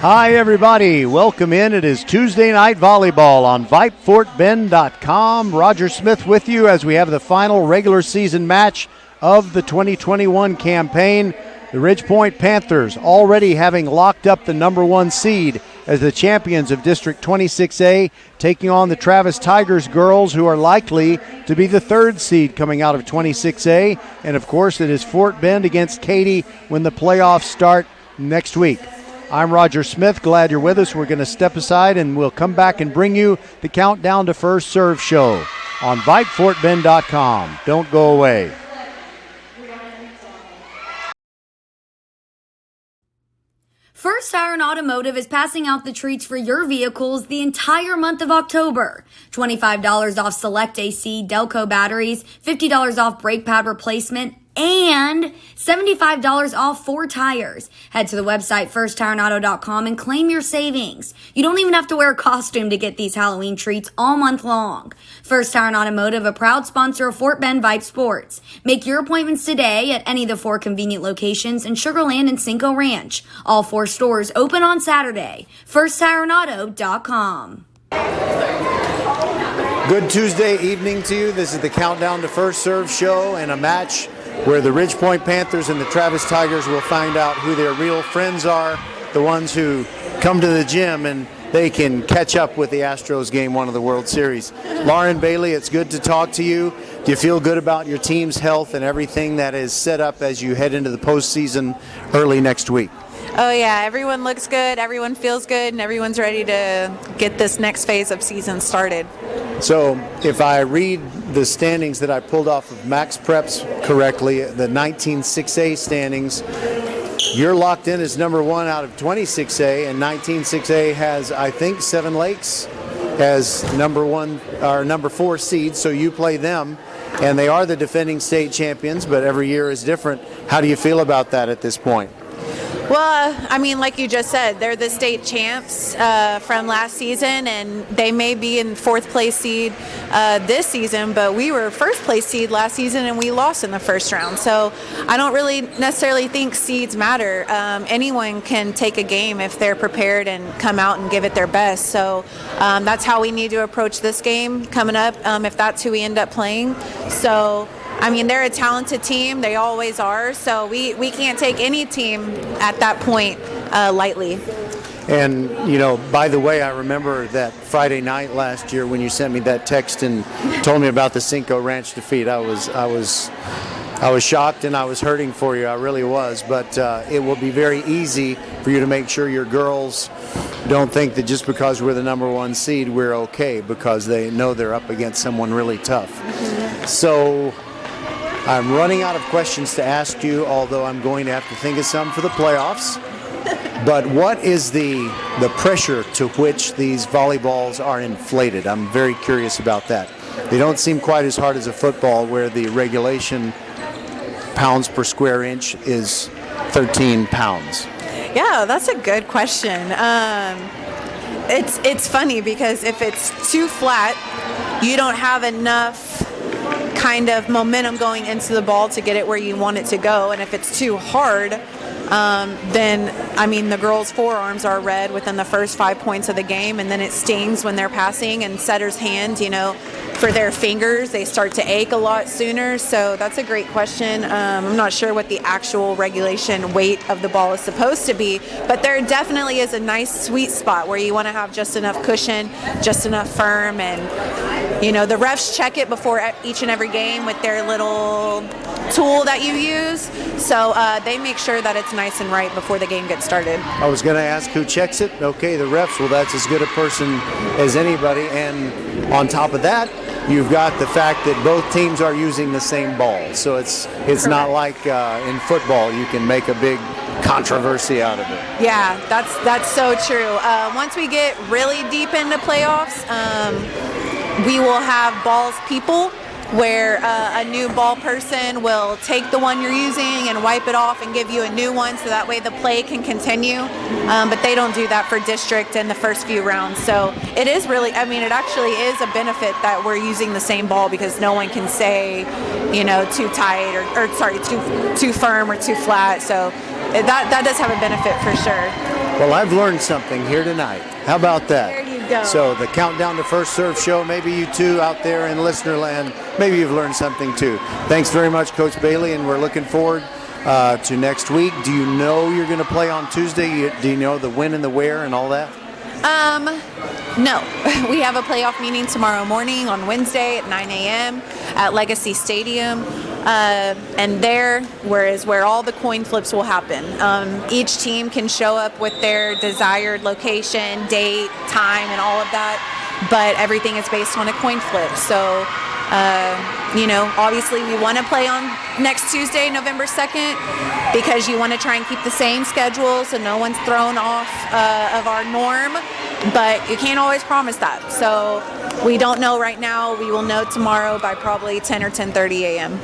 Hi, everybody. Welcome in. It is Tuesday Night Volleyball on VypeFortBend.com. Roger Smith with you as we have the final regular season match of the 2021 campaign. The Ridgepoint Panthers already having locked up the number one seed as the champions of District 26A, taking on the Travis Tigers girls, who are likely to be the third seed coming out of 26A. And, of course, it is Fort Bend against Katy when the playoffs start next week. I'm Roger Smith. Glad you're with us. We're going to step aside and we'll come back and bring you the Countdown to First Serve show on VypeFortBend.com. Don't go away. First Iron Automotive is passing out the treats for your vehicles the entire month of October. $25 off select AC Delco batteries, $50 off brake pad replacement, and $75 off 4 tires. Head to the website firstironauto.com and claim your savings. You don't even have to wear a costume to get these Halloween treats all month long. First Iron Automotive, a proud sponsor of Fort Bend Vype Sports. Make your appointments today at any of the 4 convenient locations in Sugar Land and Cinco Ranch. All 4 stores open on Saturday. firstironauto.com. Good Tuesday evening to you. This is the Countdown to First Serve show and a match where the Ridgepoint Panthers and the Travis Tigers will find out who their real friends are, the ones who come to the gym and they can catch up with the Astros Game 1 of the World Series. Lauren Bailey, it's good to talk to you. Do you feel good about your team's health and everything that is set up as you head into the postseason early next week? Oh yeah, everyone looks good, everyone feels good, and everyone's ready to get this next phase of season started. So if I read the standings that I pulled off of Max Preps correctly, the 19-6A standings, you're locked in as number 1 out of 26A, and 19-6A has, I think, Seven Lakes as number 1 or number 4 seed, so you play them, and they are the defending state champions, but every year is different. How do you feel about that at this point? Well, I mean, like you just said, they're the state champs from last season, and they may be in 4th place seed this season, but we were 1st place seed last season and we lost in the first round. So I don't really necessarily think seeds matter. Anyone can take a game if they're prepared and come out and give it their best. So that's how we need to approach this game coming up, if that's who we end up playing. So I mean, they're a talented team. They always are. So we can't take any team at that point lightly. And, you know, by the way, I remember that Friday night last year when you sent me that text and told me about the Cinco Ranch defeat. I was shocked and I was hurting for you. I really was. But it will be very easy for you to make sure your girls don't think that just because we're the number 1 seed, we're okay, because they know they're up against someone really tough. So I'm running out of questions to ask you, although I'm going to have to think of some for the playoffs. But what is the pressure to which these volleyballs are inflated? I'm very curious about that. They don't seem quite as hard as a football, where the regulation pounds per square inch is 13 pounds. Yeah, that's a good question. It's funny because if it's too flat, you don't have enough kind of momentum going into the ball to get it where you want it to go. And if it's too hard, then, I mean, the girls' forearms are red within the first 5 points of the game, and then it stings when they're passing, and setters' hands, you know, for their fingers, they start to ache a lot sooner. So that's a great question. I'm not sure what the actual regulation weight of the ball is supposed to be, but there definitely is a nice sweet spot where you want to have just enough cushion, just enough firm, and, you know, the refs check it before each and every game with their little tool that you use. So they make sure that it's nice and right before the game gets started. I was going to ask who checks it. Okay, the refs. Well, that's as good a person as anybody. And on top of that, you've got the fact that both teams are using the same ball. So it's not like in football you can make a big controversy out of it. Yeah, that's so true. Once we get really deep into playoffs, we will have balls people, where a new ball person will take the one you're using and wipe it off and give you a new one, so that way the play can continue. But they don't do that for district in the first few rounds. So it is really, I mean, it actually is a benefit that we're using the same ball, because no one can say, you know, too tight or sorry, too firm or too flat. So that does have a benefit for sure. Well, I've learned something here tonight. How about that? There you go. So the Countdown to First Serve show, maybe you two out there in listener land, maybe you've learned something too. Thanks very much, Coach Bailey, and we're looking forward to next week. Do you know you're going to play on Tuesday? Do you know the when and the where and all that? No. We have a playoff meeting tomorrow morning on Wednesday at 9 a.m. at Legacy Stadium. And there, where all the coin flips will happen. Each team can show up with their desired location, date, time, and all of that, but everything is based on a coin flip. So, obviously we want to play on next Tuesday, November 2nd, because you want to try and keep the same schedule so no one's thrown off of our norm, but you can't always promise that. So we don't know right now. We will know tomorrow by probably 10 or 10:30 a.m.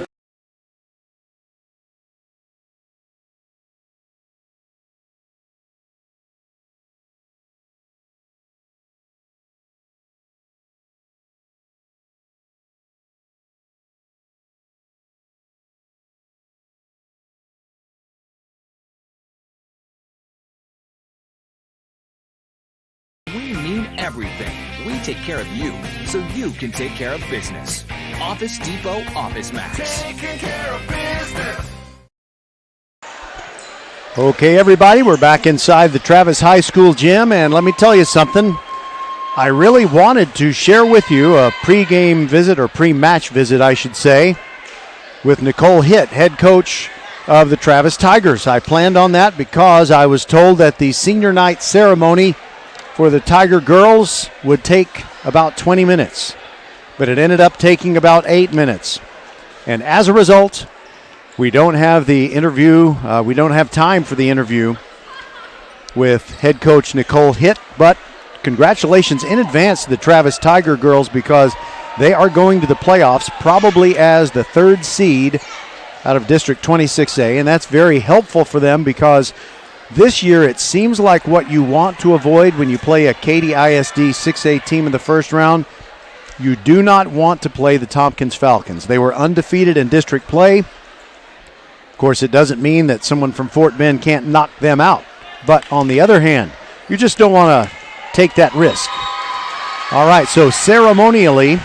We mean everything. We take care of you, so you can take care of business. Office Depot Office Max. Taking care of business. Okay, everybody, we're back inside the Travis High School gym, and let me tell you something. I really wanted to share with you a pregame visit, or pre-match visit, I should say, with Nicole Hitt, head coach of the Travis Tigers. I planned on that because I was told that the senior night ceremony for the Tiger girls would take about 20 minutes, but it ended up taking about 8 minutes. And as a result, we don't have the interview, we don't have time for the interview with head coach Nicole Hitt, but congratulations in advance to the Travis Tiger girls because they are going to the playoffs probably as the 3rd seed out of District 26A, and that's very helpful for them because this year, it seems like what you want to avoid when you play a Katy ISD 6A team in the first round, you do not want to play the Tompkins Falcons. They were undefeated in district play. Of course, it doesn't mean that someone from Fort Bend can't knock them out. But on the other hand, you just don't want to take that risk. All right, so ceremonially,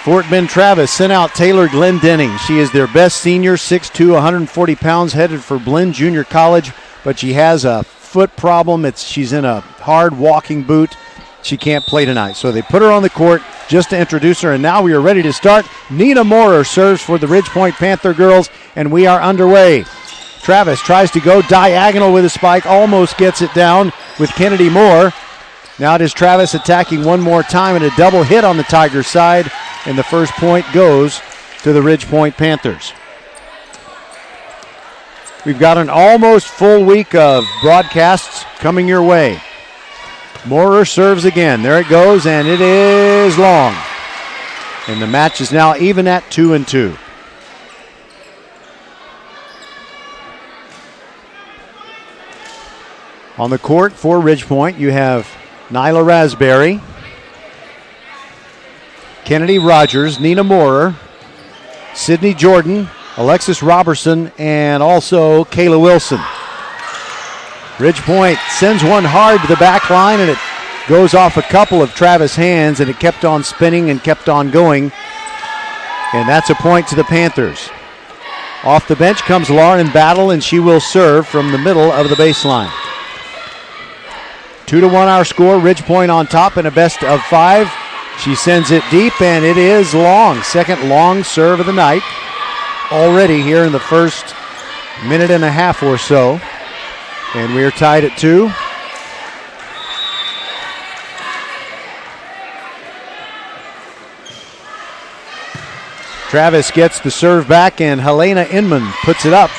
Fort Bend Travis sent out Taylor Glendenning. She is their best senior, 6'2", 140 pounds, headed for Blinn Junior College. But she has a foot problem. She's in a hard walking boot. She can't play tonight. So they put her on the court just to introduce her, and now we are ready to start. Nina Moorer serves for the Ridge Point Panther girls, and we are underway. Travis tries to go diagonal with a spike, almost gets it down with Kennedy Moore. Now it is Travis attacking one more time, and a double hit on the Tigers side, and the first point goes to the Ridge Point Panthers. We've got an almost full week of broadcasts coming your way. Moorer serves again. There it goes, and it is long. And the match is now even at 2-2. On the court for Ridge Point, you have Nyla Raspberry, Kennedy Rogers, Nina Moorer, Sydney Jordan, Alexis Robertson, and also Kayla Wilson. Ridge Point sends one hard to the back line, and it goes off a couple of Travis hands, and it kept on spinning and kept on going. And that's a point to the Panthers. Off the bench comes Lauren Battle, and she will serve from the middle of the baseline. 2-1 our score. Ridge Point on top in a best of 5. She sends it deep, and it is long. Second long serve of the night. Already here in the first minute and a half or so. And we are tied at 2. Travis gets the serve back, and Helena Inman puts it up.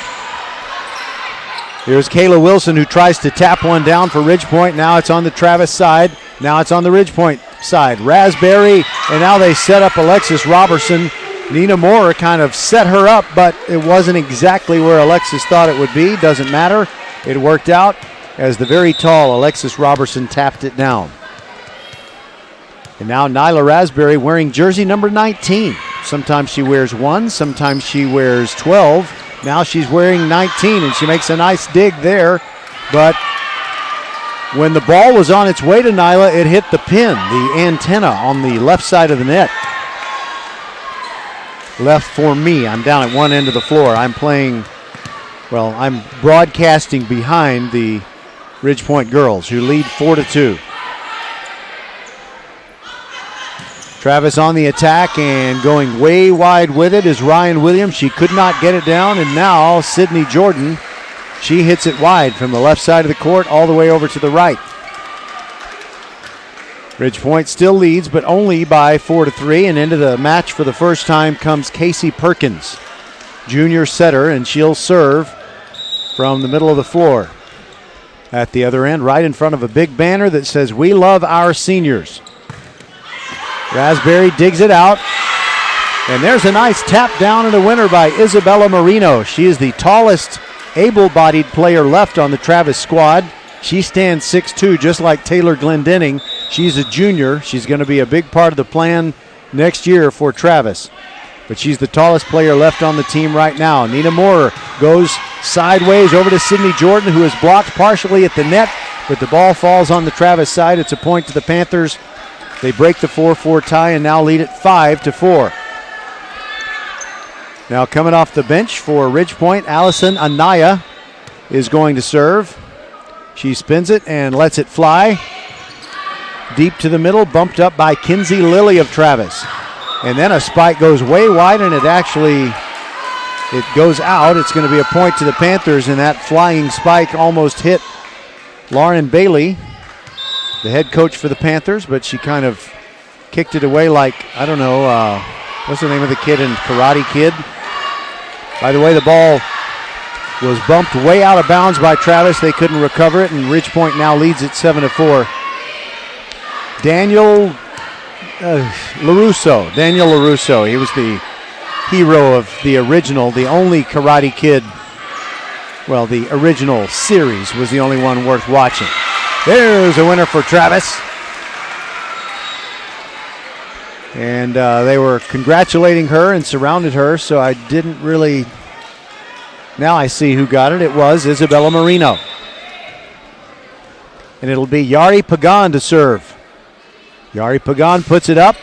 Here's Kayla Wilson, who tries to tap one down for Ridge Point. Now it's on the Travis side. Now it's on the Ridge Point side. Raspberry, and now they set up Alexis Robertson. Nina Moorer kind of set her up, but it wasn't exactly where Alexis thought it would be. Doesn't matter. It worked out as the very tall Alexis Robertson tapped it down. And now Nyla Raspberry wearing jersey number 19. Sometimes she wears 1, sometimes she wears 12. Now she's wearing 19, and she makes a nice dig there, but When the ball was on its way to Nyla, it hit the pin, the antenna on the left side of the net. Left for me. I'm down at one end of the floor. I'm broadcasting behind the Ridgepoint girls, who lead 4-2. Travis on the attack and going way wide with it is Ryan Williams. She could not get it down, and now Sydney Jordan. She hits it wide from the left side of the court all the way over to the right. Ridgepoint still leads, but only by 4-3, and into the match for the first time comes Casey Perkins, junior setter, and she'll serve from the middle of the floor. At the other end, right in front of a big banner that says, "We love our seniors." Raspberry digs it out, and there's a nice tap down and a winner by Isabella Marino. She is the tallest able-bodied player left on the Travis squad. She stands 6'2", just like Taylor Glendenning. She's a junior. She's going to be a big part of the plan next year for Travis. But she's the tallest player left on the team right now. Nina Moore goes sideways over to Sydney Jordan, who is blocked partially at the net, but the ball falls on the Travis side. It's a point to the Panthers. They break the 4-4 tie and now lead it 5-4. Now coming off the bench for Ridgepoint, Allison Anaya is going to serve. She spins it and lets it fly. Deep to the middle, bumped up by Kinsey Lilly of Travis. And then a spike goes way wide, and it goes out. It's going to be a point to the Panthers, and that flying spike almost hit Lauren Bailey, the head coach for the Panthers, but she kind of kicked it away like, I don't know, what's the name of the kid in Karate Kid? By the way, the ball was bumped way out of bounds by Travis. They couldn't recover it, and Ridgepoint now leads it 7-4. Daniel LaRusso. He was the hero of the original, the only Karate Kid. Well, the original series was the only one worth watching. There's a winner for Travis. And they were congratulating her and surrounded her, so I didn't really... Now I see who got it. It was Isabella Marino. And it'll be Yari Pagan to serve. Yari Pagan puts it up.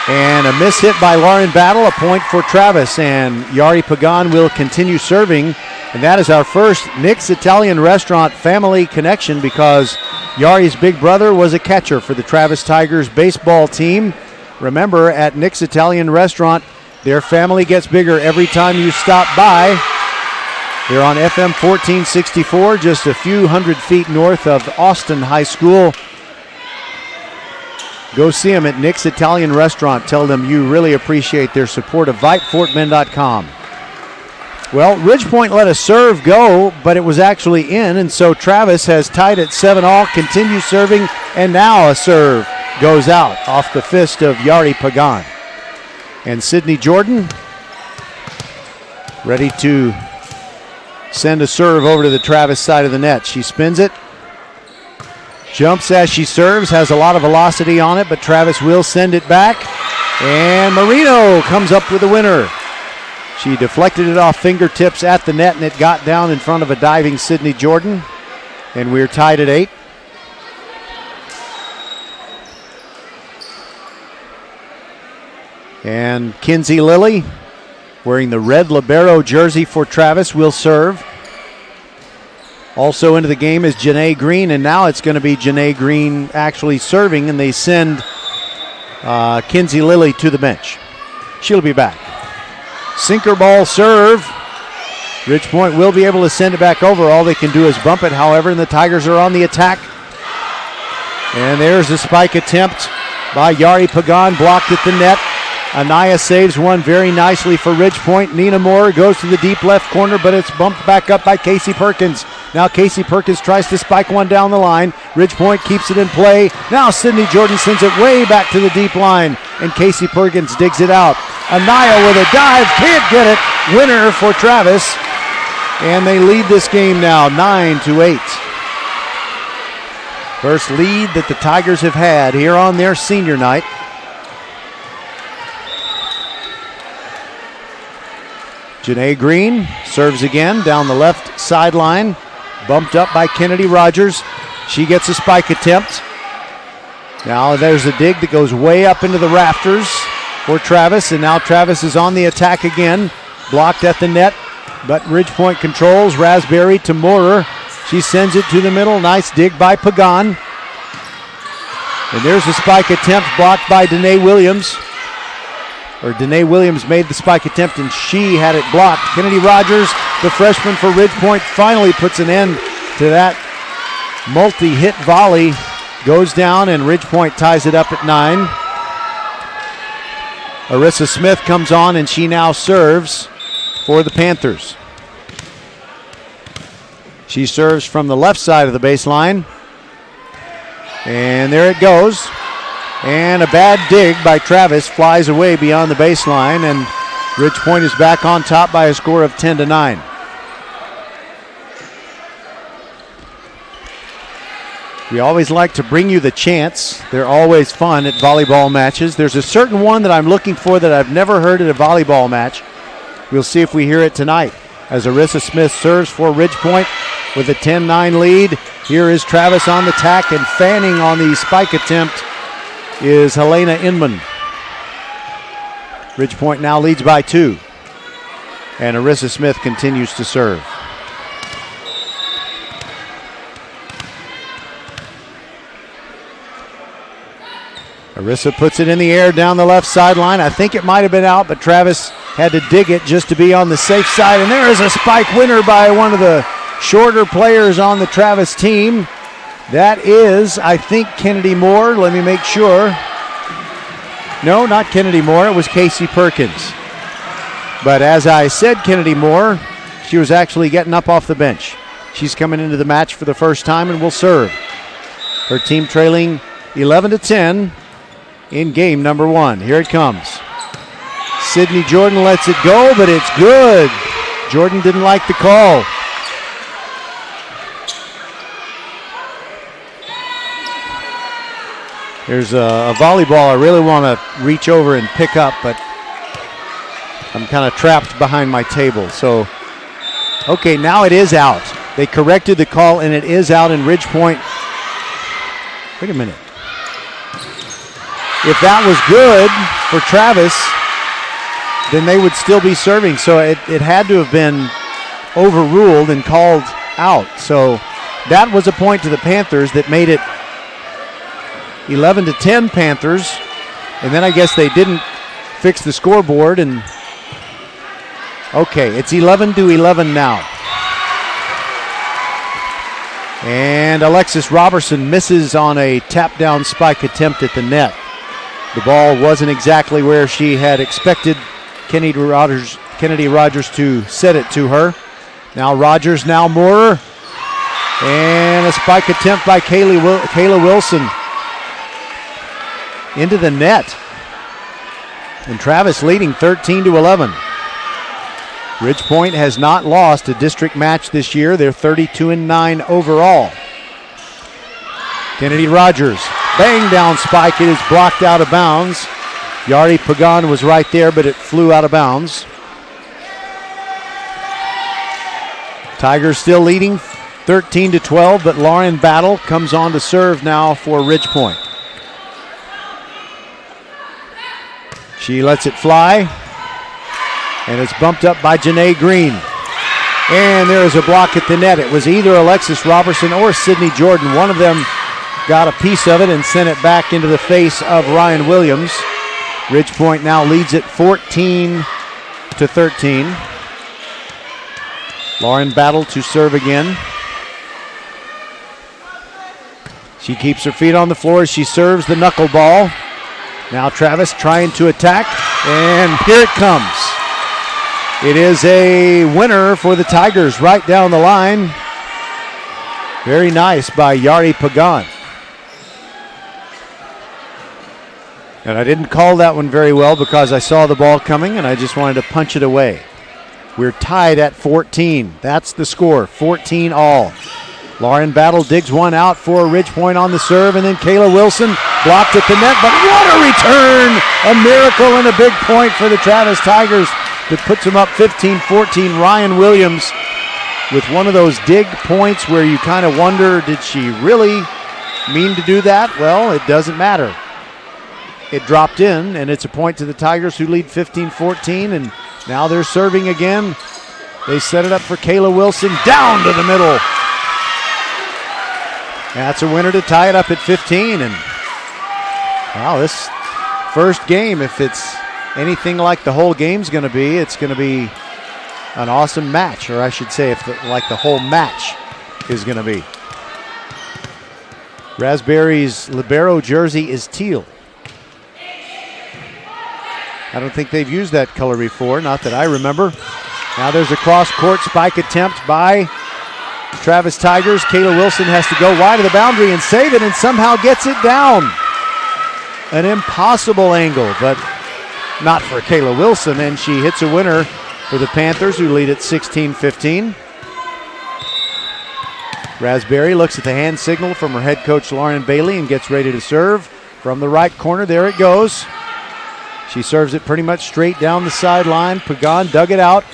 And a miss hit by Lauren Battle, a point for Travis. And Yari Pagan will continue serving. And that is our first Nick's Italian Restaurant family connection, because Yari's big brother was a catcher for the Travis Tigers baseball team. Remember, at Nick's Italian Restaurant, their family gets bigger every time you stop by. They're on FM 1464, just a few hundred feet north of Austin High School. Go see them at Nick's Italian Restaurant. Tell them you really appreciate their support of VypeFortBend.com. Well, Ridgepoint let a serve go, but it was actually in, and so Travis has tied it 7-all, continues serving, and now a serve goes out off the fist of Yari Pagan. And Sydney Jordan ready to send a serve over to the Travis side of the net. She spins it, jumps as she serves, has a lot of velocity on it, but Travis will send it back, and Marino comes up with the winner. She deflected it off fingertips at the net, and it got down in front of a diving Sydney Jordan, and we're tied at 8. And Kinsey Lilly, wearing the red libero jersey for Travis, will serve. Also into the game is Janae Green, and now it's going to be Janae Green actually serving, and they send Kinsey Lilly to the bench. She'll be back. Sinker ball serve. Ridgepoint will be able to send it back over. All they can do is bump it, however, and the Tigers are on the attack. And there's a spike attempt by Yari Pagan, blocked at the net. Anaya saves one very nicely for Ridgepoint. Nina Moore goes to the deep left corner, but it's bumped back up by Casey Perkins. Now Casey Perkins tries to spike one down the line. Ridgepoint keeps it in play. Now Sydney Jordan sends it way back to the deep line, and Casey Perkins digs it out. Anaya with a dive, can't get it. Winner for Travis, and they lead this game now 9-8. First lead that the Tigers have had here on their senior night. Janae Green serves again down the left sideline. Bumped up by Kennedy Rogers. She gets a spike attempt. Now there's a dig that goes way up into the rafters for Travis, and now Travis is on the attack again. Blocked at the net, but Ridgepoint controls. Raspberry to Moorer. She sends it to the middle. Nice dig by Pagan. And there's a spike attempt blocked by Danae Williams. Or Danae Williams made the spike attempt and she had it blocked. Kennedy Rogers, the freshman for Ridgepoint, finally puts an end to that multi-hit volley. Goes down and Ridgepoint ties it up at 9. Arissa Smith comes on and she now serves for the Panthers. She serves from the left side of the baseline. And there it goes. And a bad dig by Travis flies away beyond the baseline, and Ridgepoint is back on top by a score of 10-9. We always like to bring you the chants. They're always fun at volleyball matches. There's a certain one that I'm looking for that I've never heard at a volleyball match. We'll see if we hear it tonight as Arissa Smith serves for Ridgepoint with a 10-9 lead. Here is Travis on the tack, and fanning on the spike attempt is Helena Inman. Ridgepoint now leads by 2. And Arissa Smith continues to serve. Arissa puts it in the air down the left sideline. I think it might have been out, but Travis had to dig it just to be on the safe side. And there is a spike winner by one of the shorter players on the Travis team. That is, I think, Kennedy Moore. Let me make sure. No, not Kennedy Moore. It was Casey Perkins. But as I said, Kennedy Moore, she was actually getting up off the bench. She's coming into the match for the first time and will serve. Her team trailing 11-10 in game number 1. Here it comes. Sydney Jordan lets it go, but it's good. Jordan didn't like the call. There's a volleyball I really want to reach over and pick up, but I'm kind of trapped behind my table. So, okay, now it is out. They corrected the call, and it is out in Ridgepoint. Wait a minute. If that was good for Travis, then they would still be serving. So it had to have been overruled and called out. So that was a point to the Panthers that made it 11-10 Panthers, and then I guess they didn't fix the scoreboard, and okay, it's 11-11 now. And Alexis Robertson misses on a tap-down spike attempt at the net. The ball wasn't exactly where she had expected Kennedy Rogers to set it to her. Now Rogers, now Moorer, and a spike attempt by Kayla Wilson into the net. And Travis leading 13-11. Ridgepoint has not lost a district match this year. They're 32-9 overall. Kennedy Rogers, bang down spike. It is blocked out of bounds. Yari Pagan was right there, but it flew out of bounds. Tigers still leading 13-12, but Lauren Battle comes on to serve now for Ridgepoint. She lets it fly, and it's bumped up by Janae Green. And there is a block at the net. It was either Alexis Robertson or Sydney Jordan. One of them got a piece of it and sent it back into the face of Ryan Williams. Ridgepoint now leads it 14-13. Lauren Battle to serve again. She keeps her feet on the floor as she serves the knuckleball. Now Travis trying to attack, and here it comes. It is a winner for the Tigers right down the line. Very nice by Yari Pagan. And I didn't call that one very well because I saw the ball coming and I just wanted to punch it away. We're tied at 14. That's the score, 14 all. Lauren Battle digs one out for Ridgepoint on the serve, and then Kayla Wilson blocked at the net, but what a return! A miracle and a big point for the Travis Tigers that puts them up 15-14. Ryan Williams with one of those dig points where you kind of wonder, did she really mean to do that? Well, it doesn't matter. It dropped in, and it's a point to the Tigers, who lead 15-14, and now they're serving again. They set it up for Kayla Wilson, down to the middle. That's a winner to tie it up at 15, and wow, this first game, if it's anything like the whole game's going to be, it's going to be an awesome match, or I should say, like the whole match is going to be. Raspberry's libero jersey is teal. I don't think they've used that color before, not that I remember. Now there's a cross-court spike attempt by Travis Tigers. Kayla Wilson has to go wide of the boundary and save it, and somehow gets it down. An impossible angle, but not for Kayla Wilson, and she hits a winner for the Panthers, who lead at 16-15. Raspberry looks at the hand signal from her head coach Lauren Bailey and gets ready to serve from the right corner. There it goes. She serves it pretty much straight down the sideline. Pagan dug it out,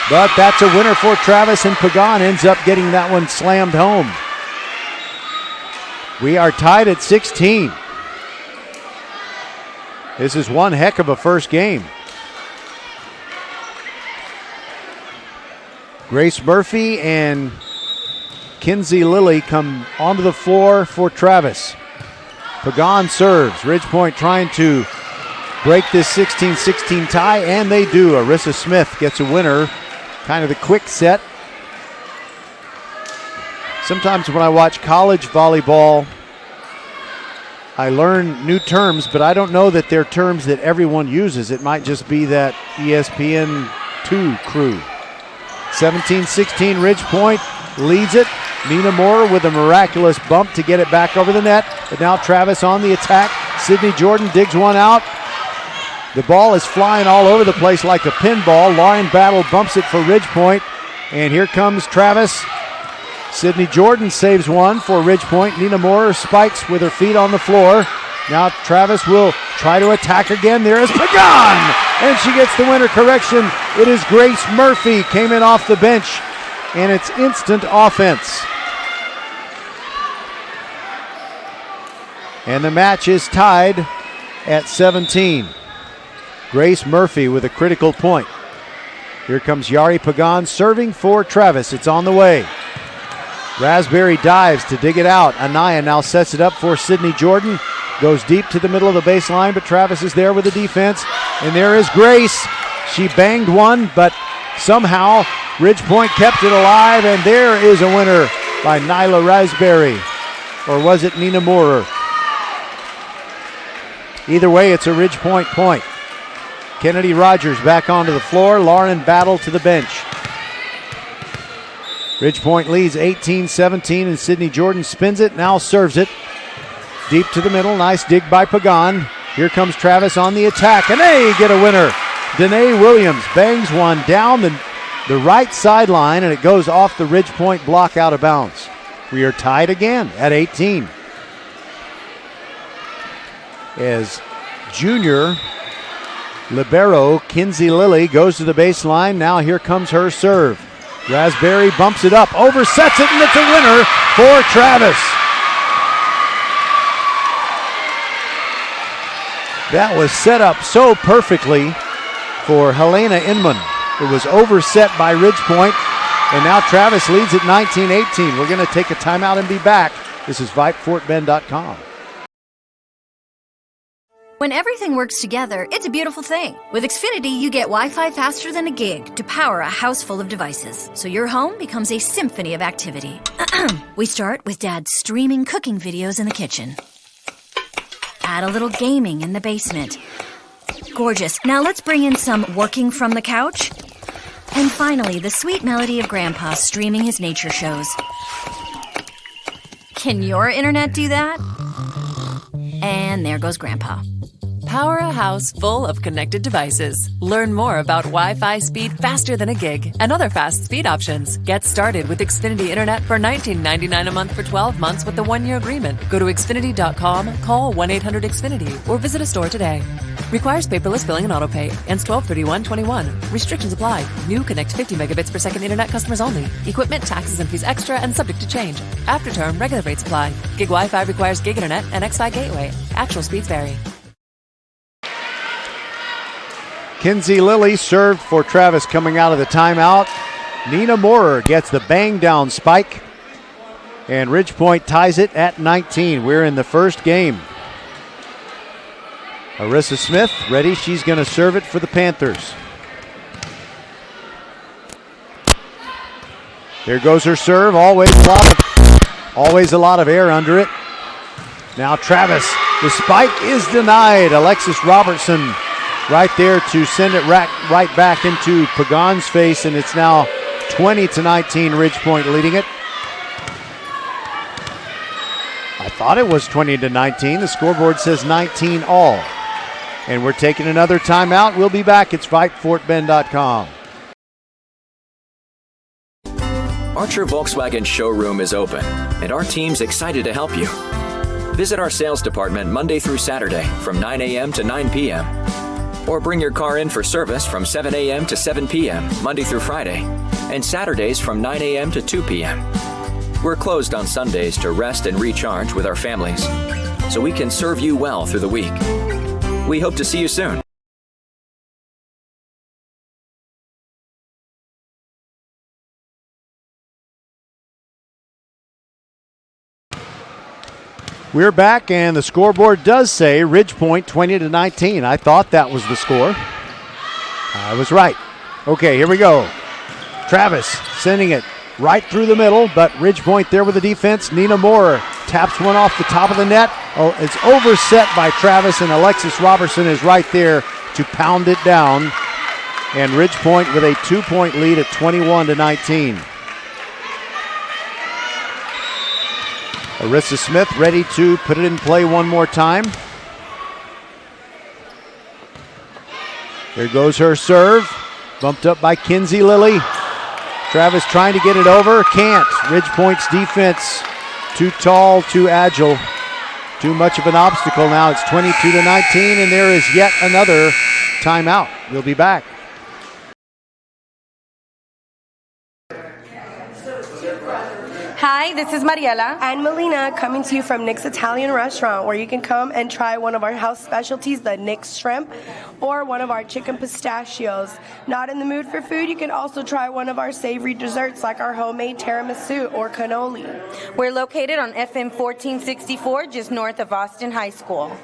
but that's a winner for Travis, and Pagan ends up getting that one slammed home. We are tied at 16. This is one heck of a first game. Grace Murphy and Kinsey Lilly come onto the floor for Travis. Pagan serves. Ridgepoint trying to break this 16-16 tie, and they do. Arissa Smith gets a winner. Kind of the quick set. Sometimes when I watch college volleyball, I learn new terms, but I don't know that they're terms that everyone uses. It might just be that ESPN2 crew. 17-16, Ridgepoint leads it. Nina Moore with a miraculous bump to get it back over the net. But now Travis on the attack. Sydney Jordan digs one out. The ball is flying all over the place like a pinball. Lauren Battle bumps it for Ridgepoint. And here comes Travis. Sydney Jordan saves one for Ridgepoint. Nina Moore spikes with her feet on the floor. Now Travis will try to attack again. There is Pagan! And she gets the winner. Correction, it is Grace Murphy. Came in off the bench. And it's instant offense. And the match is tied at 17. Grace Murphy with a critical point. Here comes Yari Pagan serving for Travis. It's on the way. Raspberry dives to dig it out. Anaya now sets it up for Sydney Jordan. Goes deep to the middle of the baseline, but Travis is there with the defense. And there is Grace. She banged one, but somehow Ridgepoint kept it alive, and there is a winner by Nyla Raspberry. Or was it Nina Moore? Either way, it's a Ridgepoint point. Kennedy Rogers back onto the floor. Lauren Battle to the bench. Ridgepoint leads 18-17, and Sydney Jordan spins it, now serves it. Deep to the middle, nice dig by Pagan. Here comes Travis on the attack, and they get a winner. Danae Williams bangs one down the right sideline, and it goes off the Ridgepoint block out of bounds. We are tied again at 18. As junior libero Kinsey Lilly goes to the baseline. Now here comes her serve. Raspberry bumps it up, oversets it, and it's a winner for Travis. That was set up so perfectly for Helena Inman. It was overset by Ridgepoint, and now Travis leads at 19-18. We're going to take a timeout and be back. This is VypeFortBend.com. When everything works together, it's a beautiful thing. With Xfinity, you get Wi-Fi faster than a gig to power a house full of devices, so your home becomes a symphony of activity. We start with Dad streaming cooking videos in the kitchen. Add a little gaming in the basement. Gorgeous. Now let's bring in some working from the couch. And finally, the sweet melody of Grandpa streaming his nature shows. Can your internet do that? And there goes Grandpa. Power a house full of connected devices. Learn more about Wi-Fi speed faster than a gig and other fast speed options. Get started with Xfinity Internet for $19.99 a month for 12 months with a 1-year agreement. Go to Xfinity.com, call 1-800-XFINITY, or visit a store today. Requires paperless billing and autopay. Ends 12/31/21. Restrictions apply. New Connect 50 megabits per second Internet customers only. Equipment, taxes, and fees extra and subject to change. After term, regular rates apply. Gig Wi-Fi requires Gig Internet and Xfi Gateway. Actual speeds vary. Kinsey Lilly served for Travis coming out of the timeout. Nina Moorer gets the bang down spike. And Ridgepoint ties it at 19. We're in the first game. Arissa Smith ready. She's going to serve it for the Panthers. There goes her serve. Always a lot of air under it. Now Travis. The spike is denied. Alexis Robertson right there to send it right back into Pagan's face, and it's now 20-19, Ridgepoint leading it. I thought it was 20-19. The scoreboard says 19 all. And we're taking another timeout. We'll be back. It's VypeFortBend.com. Archer Volkswagen showroom is open, and our team's excited to help you. Visit our sales department Monday through Saturday from 9 a.m. to 9 p.m. Or bring your car in for service from 7 a.m. to 7 p.m. Monday through Friday, and Saturdays from 9 a.m. to 2 p.m. We're closed on Sundays to rest and recharge with our families, so we can serve you well through the week. We hope to see you soon. We're back, and the scoreboard does say Ridgepoint 20-19. I thought that was the score. I was right. Okay, here we go. Travis sending it right through the middle, but Ridgepoint there with the defense. Nina Moorer taps one off the top of the net. Oh, it's overset by Travis, and Alexis Robertson is right there to pound it down. And Ridgepoint with a 2-point lead at 21-19. Arissa Smith ready to put it in play one more time. There goes her serve. Bumped up by Kinsey Lilly. Travis trying to get it over. Can't. Ridgepoint's defense too tall, too agile. Too much of an obstacle now. It's 22-19, and there is yet another timeout. We'll be back. Hi, this is Mariela and Melina coming to you from Nick's Italian Restaurant, where you can come and try one of our house specialties, the Nick's Shrimp, or one of our chicken pistachios. Not in the mood for food, you can also try one of our savory desserts like our homemade tiramisu or cannoli. We're located on FM 1464, just north of Austin High School.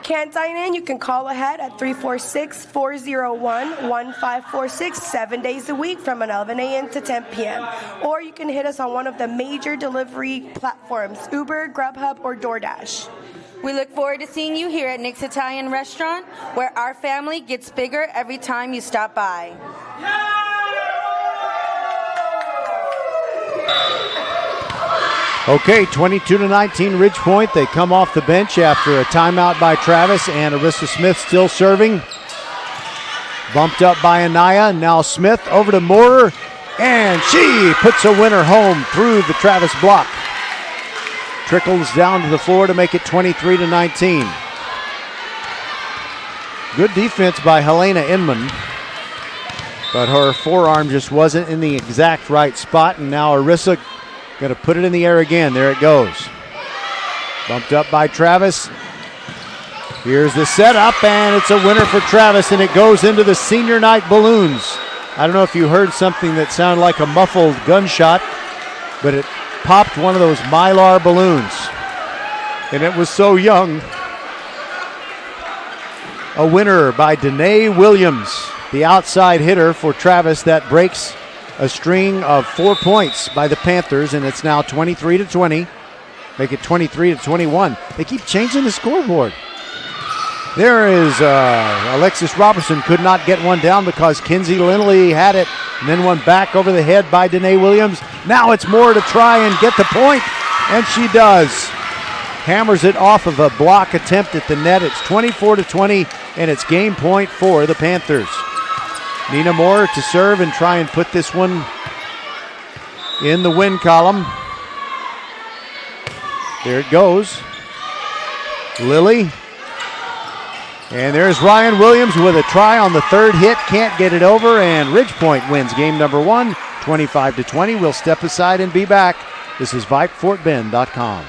Can't dine in? You can call ahead at 346-401-1546 7 days a week from 11 a.m. to 10 p.m. Or you can hit us on one of the major delivery platforms, Uber, Grubhub, or DoorDash. We look forward to seeing you here at Nick's Italian Restaurant, where our family gets bigger every time you stop by. Okay, 22-19 Ridgepoint. They come off the bench after a timeout by Travis, and Arissa Smith still serving. Bumped up by Anaya. Now Smith over to Moorer, and she puts a winner home through the Travis block. Trickles down to the floor to make it 23-19. Good defense by Helena Inman, but her forearm just wasn't in the exact right spot, and now Arissa going to put it in the air again. There it goes. Bumped up by Travis. Here's the setup, and it's a winner for Travis, and it goes into the senior night balloons. I don't know if you heard something that sounded like a muffled gunshot, but it popped one of those Mylar balloons, and it was so young. A winner by Danae Williams, the outside hitter for Travis. That breaks a string of 4 points by the Panthers, and it's now 23-20. Make it 23-21. They keep changing the scoreboard. There is Alexis Robertson could not get one down because Kinsey Lilly had it, and then one back over the head by Danae Williams. Now it's Moore to try and get the point, and she does. hammers it off of a block attempt at the net. It's 24-20, and it's game point for the Panthers. Nina Moore to serve and try and put this one in the win column. There it goes. Lily. And there's Ryan Williams with a try on the third hit. Can't get it over, and Ridgepoint wins game number 1, 25-20. We'll step aside and be back. This is VypeFortBend.com.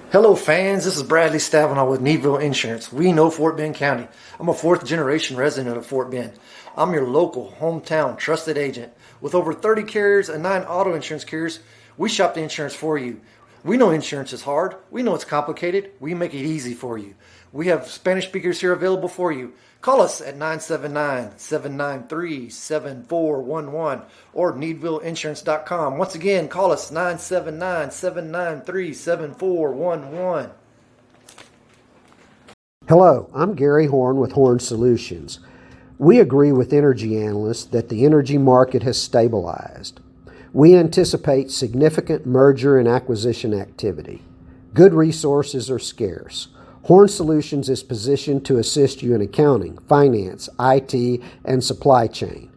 Hello fans, this is Bradley Stavanaugh with Needville Insurance. We know Fort Bend County. I'm a 4th generation resident of Fort Bend. I'm your local, hometown, trusted agent. With over 30 carriers and 9 auto insurance carriers, we shop the insurance for you. We know insurance is hard. We know it's complicated. We make it easy for you. We have Spanish speakers here available for you. Call us at 979-793-7411 or NeedvilleInsurance.com. Once again, call us 979-793-7411. Hello, I'm Gary Horn with Horn Solutions. We agree with energy analysts that the energy market has stabilized. We anticipate significant merger and acquisition activity. Good resources are scarce. Horn Solutions is positioned to assist you in accounting, finance, IT, and supply chain.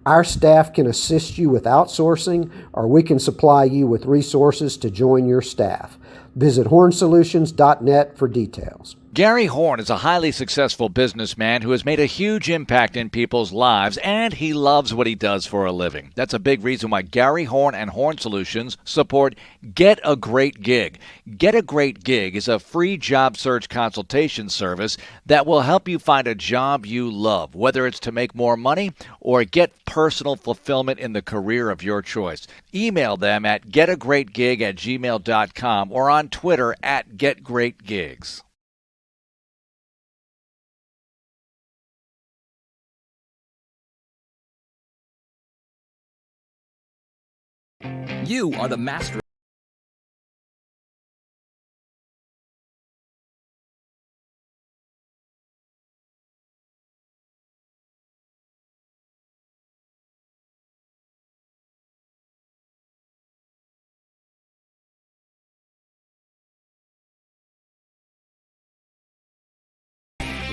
Our staff can assist you with outsourcing, or we can supply you with resources to join your staff. Visit hornsolutions.net for details. Gary Horn is a highly successful businessman who has made a huge impact in people's lives, and he loves what he does for a living. That's a big reason why Gary Horn and Horn Solutions support Get a Great Gig. Get a Great Gig is a free job search consultation service that will help you find a job you love, whether it's to make more money or get personal fulfillment in the career of your choice. Email them at getagreatgig@gmail.com or on Twitter at getgreatgigs. You are the master.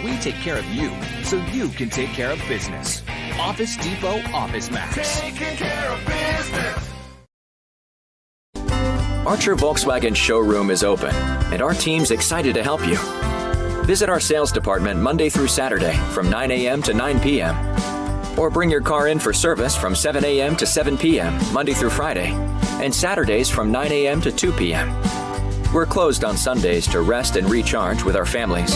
We take care of you, so you can take care of business. Office Depot Office Max. Taking care of business. Archer Volkswagen showroom is open, and our team's excited to help you. Visit our sales department Monday through Saturday from 9 a.m. to 9 p.m. Or bring your car in for service from 7 a.m. to 7 p.m. Monday through Friday, and Saturdays from 9 a.m. to 2 p.m. We're closed on Sundays to rest and recharge with our families,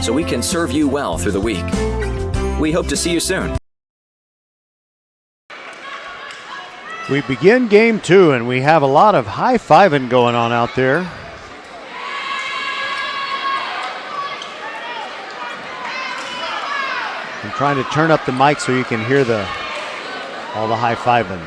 so we can serve you well through the week. We hope to see you soon. We begin game 2, and we have a lot of high-fiving going on out there. I'm trying to turn up the mic so you can hear all the high-fiving.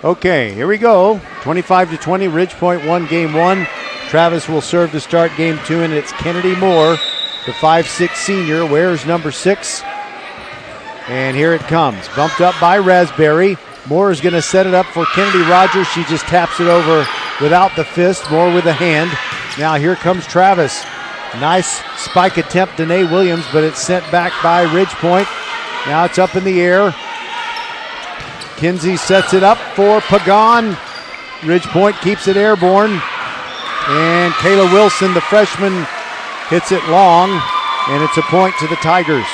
Okay, here we go. 25-20, Ridgepoint won game 1. Travis will serve to start game 2, and it's Kennedy Moore, the 5'6" senior, wears number 6. And here it comes, bumped up by Raspberry. Moore is going to set it up for Kennedy Rogers. She just taps it over without the fist, Moore with the hand. Now here comes Travis. Nice spike attempt, Danae Williams, but it's sent back by Ridgepoint. Now it's up in the air. Kinsey sets it up for Pagan. Ridgepoint keeps it airborne. And Kayla Wilson, the freshman, hits it long, and it's a point to the Tigers.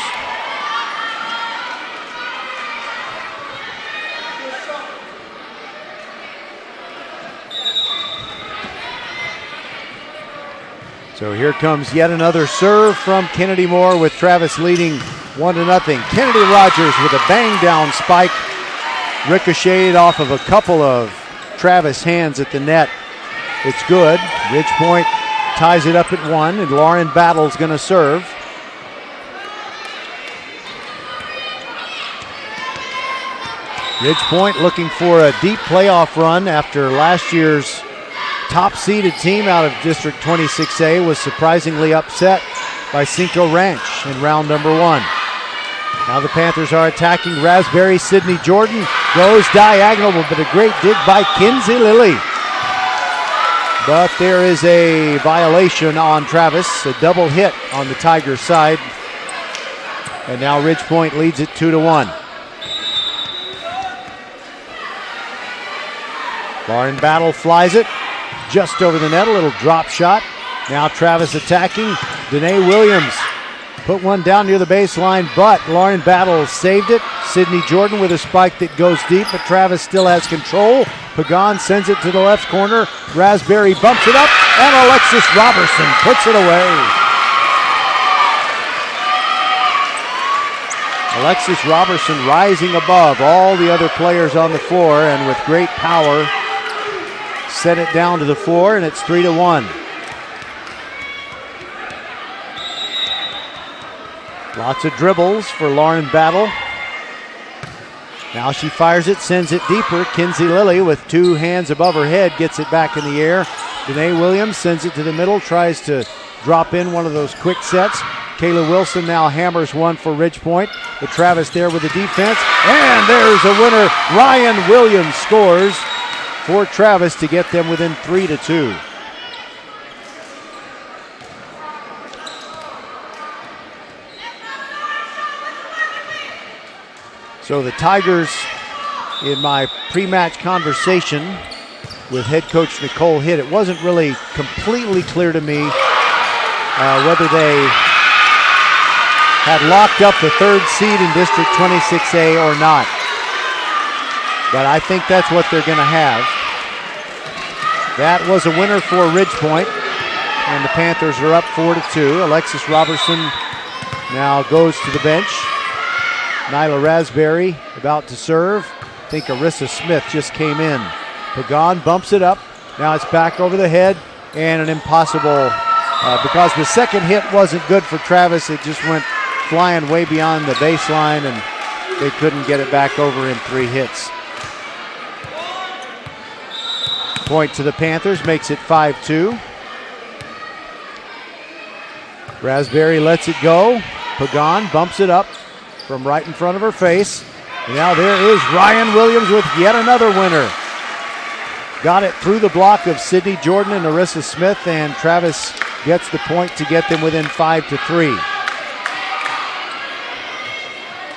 So here comes yet another serve from Kennedy Moore with Travis leading 1-0. Kennedy Rogers with a bang down spike. Ricocheted off of a couple of Travis hands at the net. It's good. Ridgepoint ties it up at 1, and Lauren Battle's going to serve. Ridgepoint looking for a deep playoff run after last year's top-seeded team out of District 26A was surprisingly upset by Cinco Ranch in round number 1. Now the Panthers are attacking Raspberry. Sydney Jordan Goes diagonal, but a great dig by Kinsey Lilly. But there is a violation on Travis, a double hit on the Tigers side. And now Ridge Point leads it 2-1. Lauren Battle flies it just over the net, a little drop shot. Now Travis attacking. Danae Williams put one down near the baseline, but Lauren Battle saved it. Sydney Jordan with a spike that goes deep, but Travis still has control. Pagan sends it to the left corner. Raspberry bumps it up, and Alexis Robertson puts it away. Alexis Robertson rising above all the other players on the floor, and with great power, set it down to the floor, and it's 3-1. Lots of dribbles for Lauren Battle. Now she fires it, sends it deeper. Kinsey Lilly with two hands above her head gets it back in the air. Danae Williams sends it to the middle, tries to drop in one of those quick sets. Kayla Wilson now hammers one for Ridge Point, but Travis there with the defense. And there's a winner. Ryan Williams scores for Travis to get them within 3-2. So the Tigers, in my pre-match conversation with head coach Nicole Hitt, it wasn't really completely clear to me whether they had locked up the third seed in District 26A or not. But I think that's what they're going to have. That was a winner for Ridge Point, and the Panthers are up 4-2. Alexis Robertson now goes to the bench. Nyla Raspberry about to serve. I think Arissa Smith just came in. Pagan bumps it up. Now it's back over the head, and an impossible, because the second hit wasn't good for Travis. It just went flying way beyond the baseline, and they couldn't get it back over in 3 hits. Point to the Panthers, makes it 5-2. Raspberry lets it go. Pagan bumps it up from right in front of her face. And now there is Ryan Williams with yet another winner. Got it through the block of Sydney Jordan and Arissa Smith, and Travis gets the point to get them within 5-3.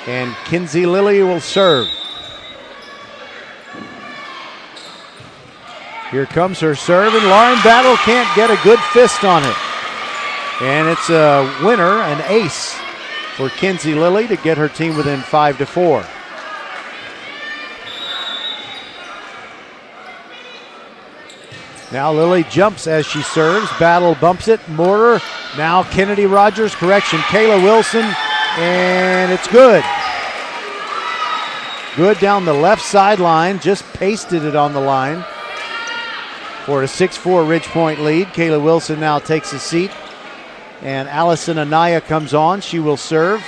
And Kinsey Lilly will serve. Here comes her serve, and Lauren Battle can't get a good fist on it. And it's a winner, an ace for Kinsey Lilly to get her team within 5-4. Now Lilly jumps as she serves. Battle bumps it. Mortar. Now Kennedy Rogers. Correction. Kayla Wilson. And it's good. Good down the left sideline. Just pasted it on the line for a 6-4 Ridge Point lead. Kayla Wilson now takes a seat. And Allison Anaya comes on. She will serve.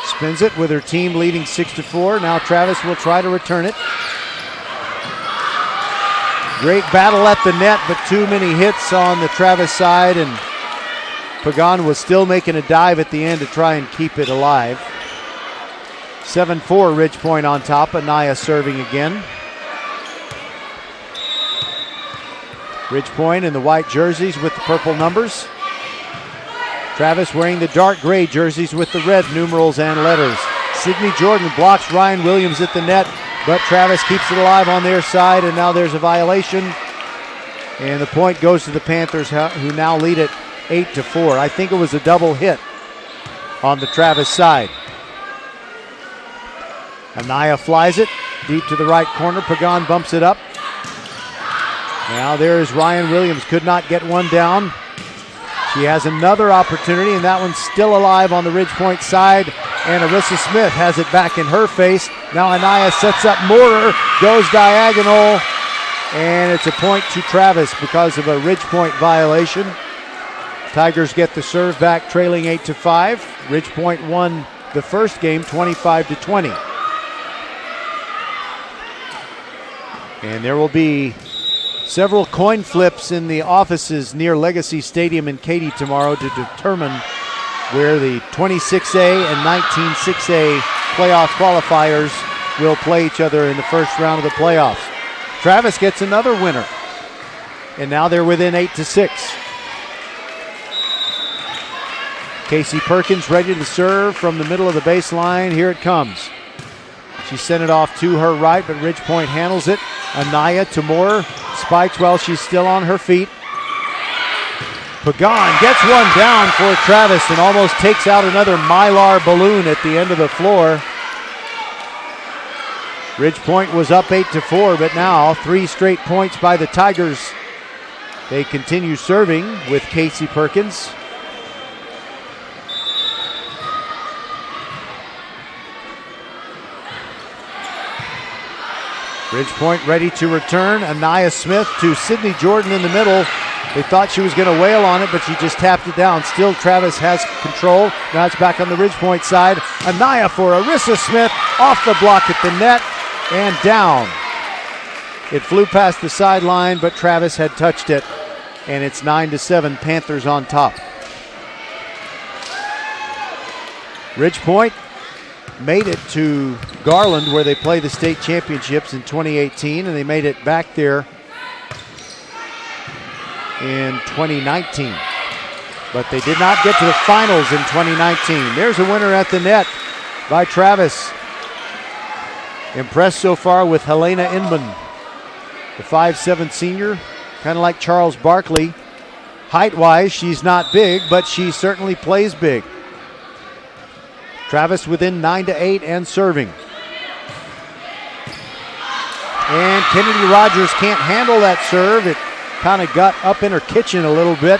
Spins it with her team leading 6-4. Now Travis will try to return it. Great battle at the net, but too many hits on the Travis side, and Pagan was still making a dive at the end to try and keep it alive. 7-4 Ridge Point on top. Anaya serving again. Ridge Point in the white jerseys with the purple numbers. Travis wearing the dark gray jerseys with the red numerals and letters. Sydney Jordan blocks Ryan Williams at the net, but Travis keeps it alive on their side, and now there's a violation. And the point goes to the Panthers, who now lead it 8-4. I think it was a double hit on the Travis side. Anaya flies it deep to the right corner. Pagan bumps it up. Now there is Ryan Williams, could not get one down. She has another opportunity, and that one's still alive on the Ridge Point side. And Arissa Smith has it back in her face. Now Anaya sets up Mortar, goes diagonal, and it's a point to Travis because of a Ridge Point violation. Tigers get the serve back, trailing 8-5. Ridge Point won the first game 25-20. And there will be several coin flips in the offices near Legacy Stadium in Katy tomorrow to determine where the 26A and 19-6A playoff qualifiers will play each other in the first round of the playoffs. Travis gets another winner, and now they're within 8-6. Casey Perkins ready to serve from the middle of the baseline. Here it comes. She sent it off to her right, but Ridgepoint handles it. Anaya Tamor spikes while she's still on her feet. Pagan gets one down for Travis and almost takes out another Mylar balloon at the end of the floor. Ridgepoint was up 8-4, but now 3 straight points by the Tigers. They continue serving with Casey Perkins. Ridgepoint ready to return. Anaya Smith to Sydney Jordan in the middle. They thought she was going to wail on it, but she just tapped it down. Still, Travis has control. Now it's back on the Ridgepoint side. Anaya for Arissa Smith. Off the block at the net and down. It flew past the sideline, but Travis had touched it. And it's 9-7, Panthers on top. Ridgepoint made it to Garland, where they play the state championships in 2018, and they made it back there in 2019. But they did not get to the finals in 2019. There's a winner at the net by Travis. Impressed so far with Helena Inman, the 5'7" senior, kind of like Charles Barkley. Height-wise, she's not big, but she certainly plays big. Travis within 9-8 and serving. And Kennedy Rogers can't handle that serve. It kind of got up in her kitchen a little bit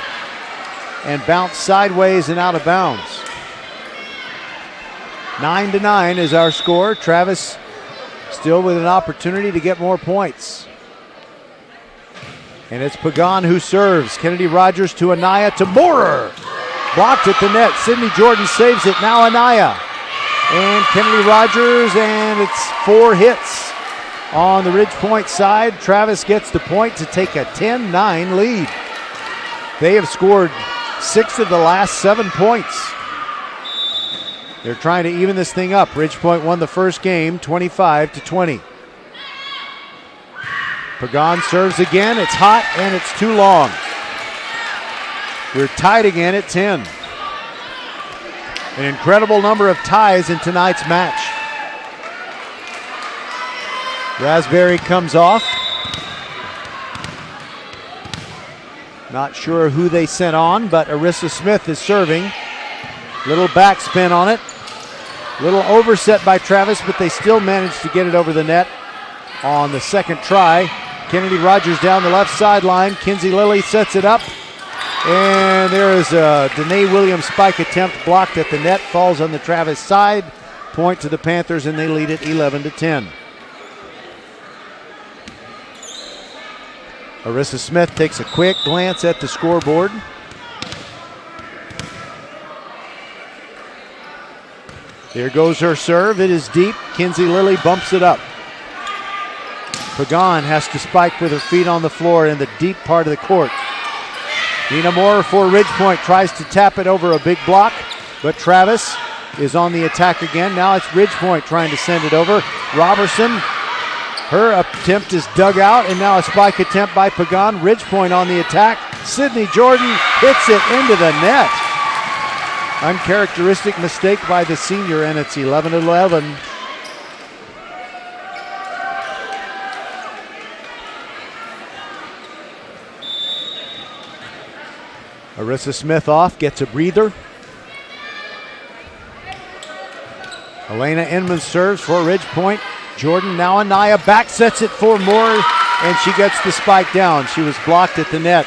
and bounced sideways and out of bounds. 9-9 is our score. Travis still with an opportunity to get more points. And it's Pagan who serves. Kennedy Rogers to Anaya to Moorer. Blocked at the net. Sydney Jordan saves it. Now Anaya. And Kennedy Rogers, and it's 4 hits on the Ridgepoint side. Travis gets the point to take a 10-9 lead. They have scored 6 of the last 7 points. They're trying to even this thing up. Ridgepoint won the first game 25-20. Pagan serves again. It's hot and it's too long. We're tied again at 10. An incredible number of ties in tonight's match. Raspberry comes off. Not sure who they sent on, but Arissa Smith is serving. Little backspin on it. Little overset by Travis, but they still managed to get it over the net on the second try. Kennedy Rogers down the left sideline. Kinsey Lilly sets it up. And there is a Danae Williams spike attempt blocked at the net. Falls on the Travis side. Point to the Panthers, and they lead it 11-10. Arissa Smith takes a quick glance at the scoreboard. There goes her serve. It is deep. Kinsey Lilly bumps it up. Pagan has to spike with her feet on the floor in the deep part of the court. Nina Moore for Ridgepoint tries to tap it over a big block, but Travis is on the attack again. Now it's Ridgepoint trying to send it over. Robertson, her attempt is dug out, and now a spike attempt by Pagan. Ridgepoint on the attack. Sydney Jordan hits it into the net. Uncharacteristic mistake by the senior, and it's 11-11. Arissa Smith off, gets a breather. Helena Inman serves for Ridgepoint. Jordan, now Anaya, back sets it for Moore, and she gets the spike down. She was blocked at the net,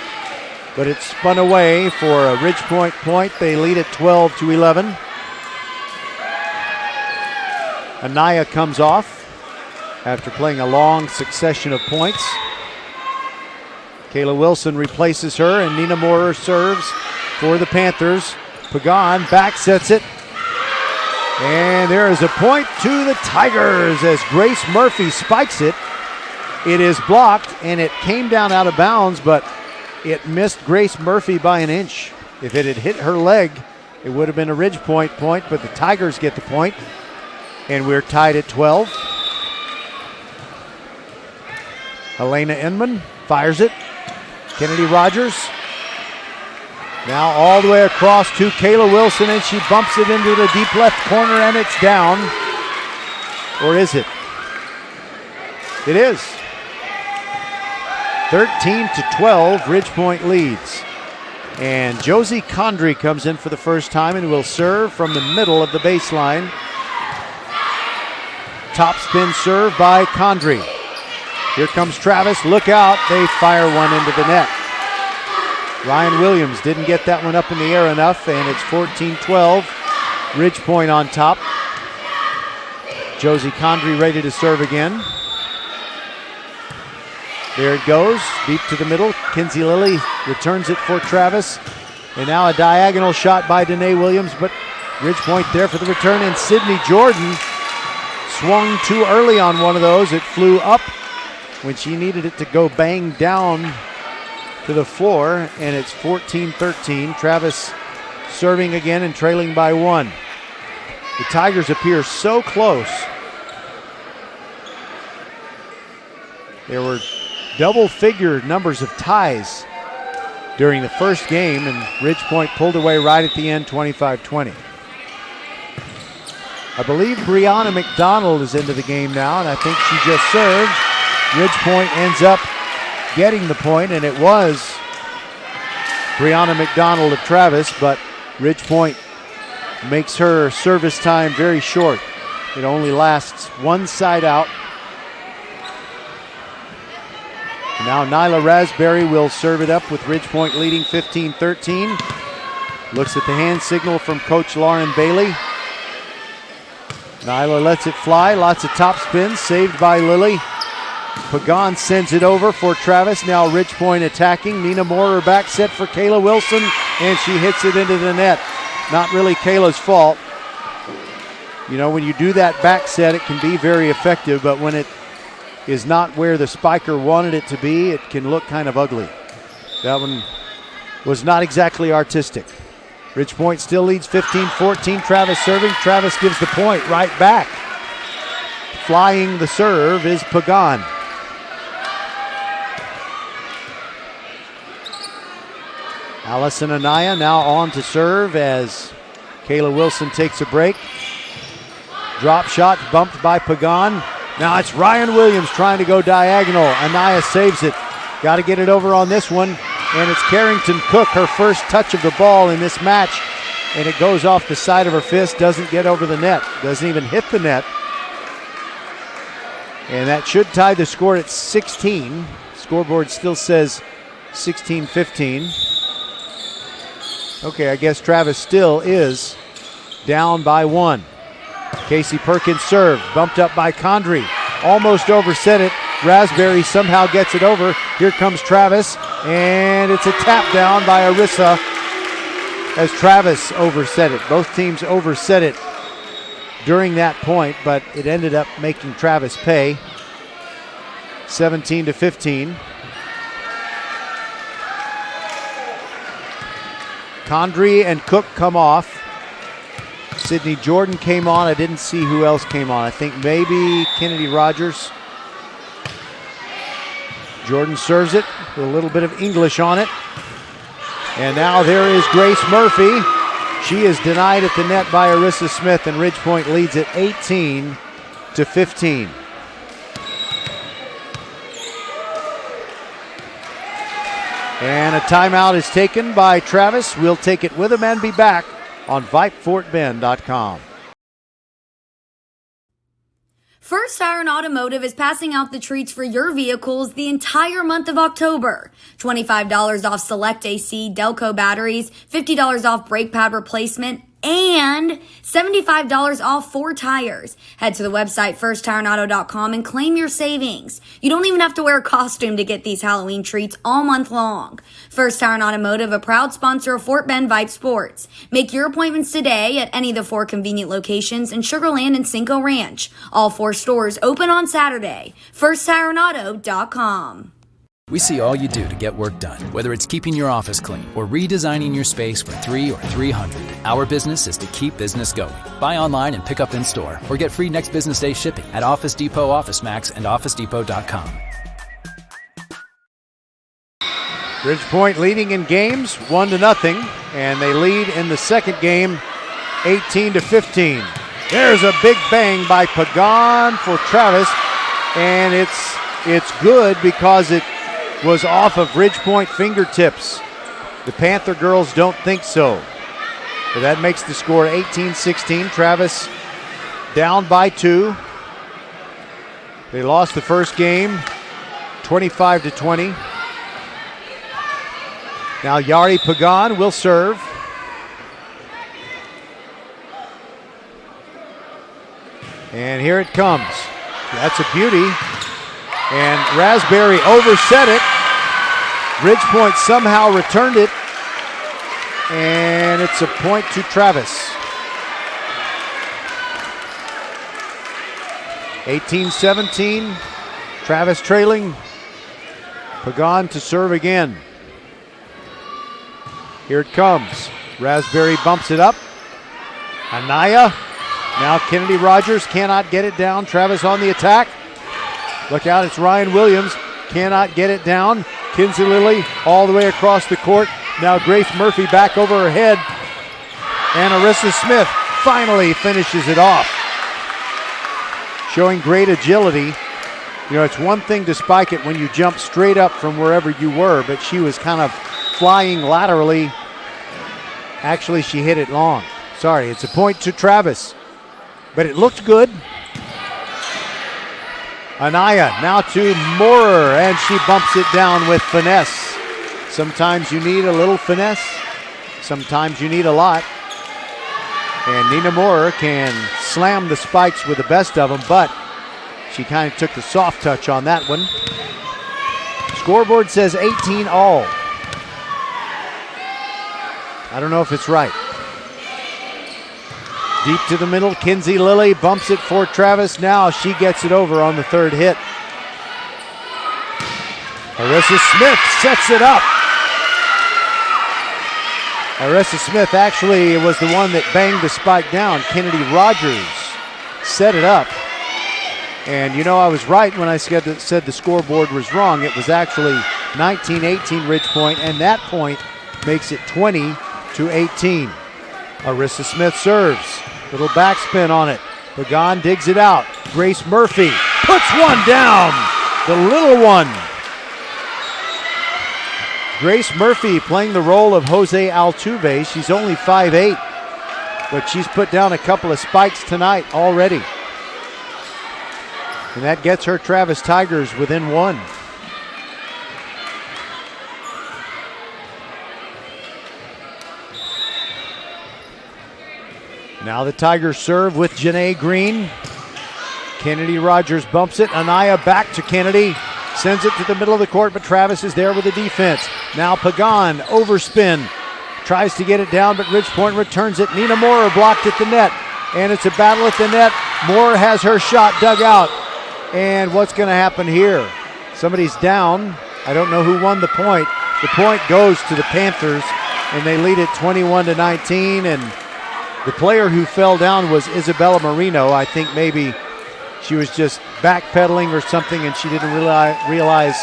but it spun away for a Ridgepoint point. They lead at 12-11. Anaya comes off after playing a long succession of points. Kayla Wilson replaces her, and Nina Moore serves for the Panthers. Pagan back sets it. And there is a point to the Tigers as Grace Murphy spikes it. It is blocked, and it came down out of bounds, but it missed Grace Murphy by an inch. If it had hit her leg, It would have been a Ridge Point point, but the Tigers get the point, and we're tied at 12. Helena Inman fires it. Kennedy Rogers. Now all the way across to Kayla Wilson, and she bumps it into the deep left corner, and it's down. Or is it? It is. 13-12, Ridge Point leads. And Josie Condry comes in for the first time and will serve from the middle of the baseline. Top spin serve by Condry. Here comes Travis. Look out. They fire one into the net. Ryan Williams didn't get that one up in the air enough, and it's 14-12. Ridge Point on top. Josie Condry ready to serve again. There it goes, deep to the middle. Kinsey Lilly returns it for Travis. And now a diagonal shot by Danae Williams, but Ridge Point there for the return. And Sydney Jordan swung too early on one of those. It flew up when she needed it to go bang down to the floor. And it's 14-13. Travis serving again and trailing by 1. The Tigers appear so close. There were double-figure numbers of ties during the first game, and Ridge Point pulled away right at the end, 25-20. I believe Brianna McDonald is into the game now, and I think she just served. Ridge Point ends up getting the point, and it was Brianna McDonald of Travis, but Ridge Point makes her service time very short. It only lasts one side out. Now Nyla Raspberry will serve it up with Ridge Point leading 15-13. Looks at the hand signal from Coach Lauren Bailey. Nyla lets it fly, lots of top spins, saved by Lilly. Pagan sends it over for Travis. Now Ridge Point attacking. Nina Moore, her back set for Kayla Wilson, and she hits it into the net. Not really Kayla's fault. You know, when you do that back set, it can be very effective, but when it is not where the spiker wanted it to be, it can look kind of ugly. That one was not exactly artistic. Ridge Point still leads 15-14. Travis serving. Travis gives the point right back. Flying the serve is Pagan. Allison Anaya now on to serve as Kayla Wilson takes a break. Drop shot bumped by Pagan. Now it's Ryan Williams trying to go diagonal. Anaya saves it. Got to get it over on this one. And it's Carrington Cook, her first touch of the ball in this match. And it goes off the side of her fist, doesn't get over the net. Doesn't even hit the net. And that should tie the score at 16. Scoreboard still says 16-15. Okay, I guess Travis still is down by 1. Casey Perkins served, bumped up by Condry. Almost overset it. Raspberry somehow gets it over. Here comes Travis, and it's a tap down by Arissa as Travis overset it. Both teams overset it during that point, but it ended up making Travis pay. 17-15. Condry and Cook come off. Sydney Jordan came on. I didn't see who else came on. I think maybe Kennedy Rogers. Jordan serves it with a little bit of English on it. And now there is Grace Murphy. She is denied at the net by Arissa Smith, and Ridge Point leads it 18-15. And a timeout is taken by Travis. We'll take it with him and be back on VypeFortBend.com. First Iron Automotive is passing out the treats for your vehicles the entire month of October. $25 off select AC Delco batteries, $50 off brake pad replacement, and $75 off 4 tires. Head to the website firstironauto.com and claim your savings. You don't even have to wear a costume to get these Halloween treats all month long. First Iron Automotive, a proud sponsor of Fort Bend Vype Sports. Make your appointments today at any of the 4 convenient locations in Sugar Land and Cinco Ranch. All 4 stores open on Saturday. firstironauto.com. We see all you do to get work done, whether it's keeping your office clean or redesigning your space for 3 or 300. Our business is to keep business going. Buy online and pick up in store, or get free next business day shipping at Office Depot, Office Max, and OfficeDepot.com. Bridgepoint leading in games 1-0, and they lead in the second game 18-15. There's a big bang by Pagan for Travis, and it's good because it was off of Bridgepoint fingertips. The Panther girls don't think so. But that makes the score 18-16. Travis down by 2. They lost the first game 25-20. Now Yari Pagan will serve. And here it comes. That's a beauty. And Raspberry overset it. Bridgepoint somehow returned it. And it's a point to Travis. 18-17. Travis trailing. Pagan to serve again. Here it comes. Raspberry bumps it up. Anaya. Now Kennedy Rogers cannot get it down. Travis on the attack. Look out, it's Ryan Williams. Cannot get it down. Kinsey Lilly all the way across the court. Now Grace Murphy back over her head. And Arissa Smith finally finishes it off. Showing great agility. You know, it's one thing to spike it when you jump straight up from wherever you were, but she was kind of flying laterally. Actually, she hit it long. Sorry, it's a point to Travis. But it looked good. Anaya now to Moorer, and she bumps it down with finesse. Sometimes you need a little finesse. Sometimes you need a lot. And Nina Moorer can slam the spikes with the best of them, but she kind of took the soft touch on that one. Scoreboard says 18 all. I don't know if it's right. Deep to the middle, Kinsey Lilly bumps it for Travis. Now she gets it over on the third hit. Arissa Smith sets it up. Arissa Smith actually was the one that banged the spike down. Kennedy Rogers set it up. And you know, I was right when I said the scoreboard was wrong. It was actually 19-18 Ridgepoint, and that point makes it 20-18. Arissa Smith serves. Little backspin on it. Pagan digs it out. Grace Murphy puts one down. The little one. Grace Murphy playing the role of Jose Altuve. She's only 5'8", but she's put down a couple of spikes tonight already. And that gets her Travis Tigers within 1. Now the Tigers serve with Janae Green. Kennedy Rogers bumps it. Anaya back to Kennedy. Sends it to the middle of the court, but Travis is there with the defense. Now Pagan, overspin. Tries to get it down, but Ridgepoint returns it. Nina Moorer blocked at the net. And it's a battle at the net. Moorer has her shot dug out. And what's going to happen here? Somebody's down. I don't know who won the point. The point goes to the Panthers, and they lead it 21-19. And the player who fell down was Isabella Marino. I think maybe she was just backpedaling or something, and she didn't realize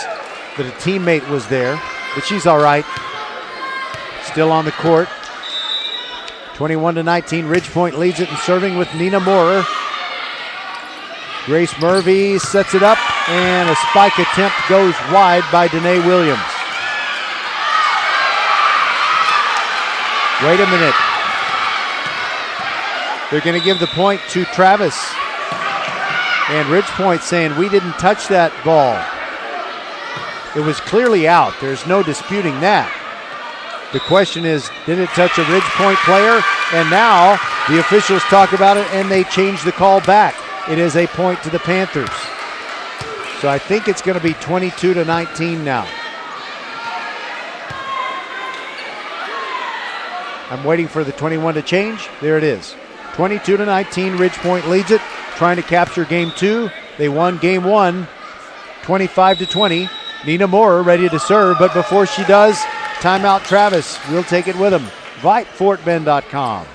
that a teammate was there. But she's all right. Still on the court. 21-19. Ridgepoint leads it in serving with Nina Moorer. Grace Murphy sets it up, and a spike attempt goes wide by Danae Williams. Wait a minute. They're going to give the point to Travis. And Ridgepoint saying, we didn't touch that ball. It was clearly out. There's no disputing that. The question is, did it touch a Ridgepoint player? And now the officials talk about it, and they change the call back. It is a point to the Panthers. So I think it's going to be 22-19 now. I'm waiting for the 21 to change. There it is. 22-19, Ridgepoint leads it, trying to capture game 2. They won game 1, 25-20. Nina Moore ready to serve, but before she does, timeout Travis. We'll take it with him. VypeFortBend.com.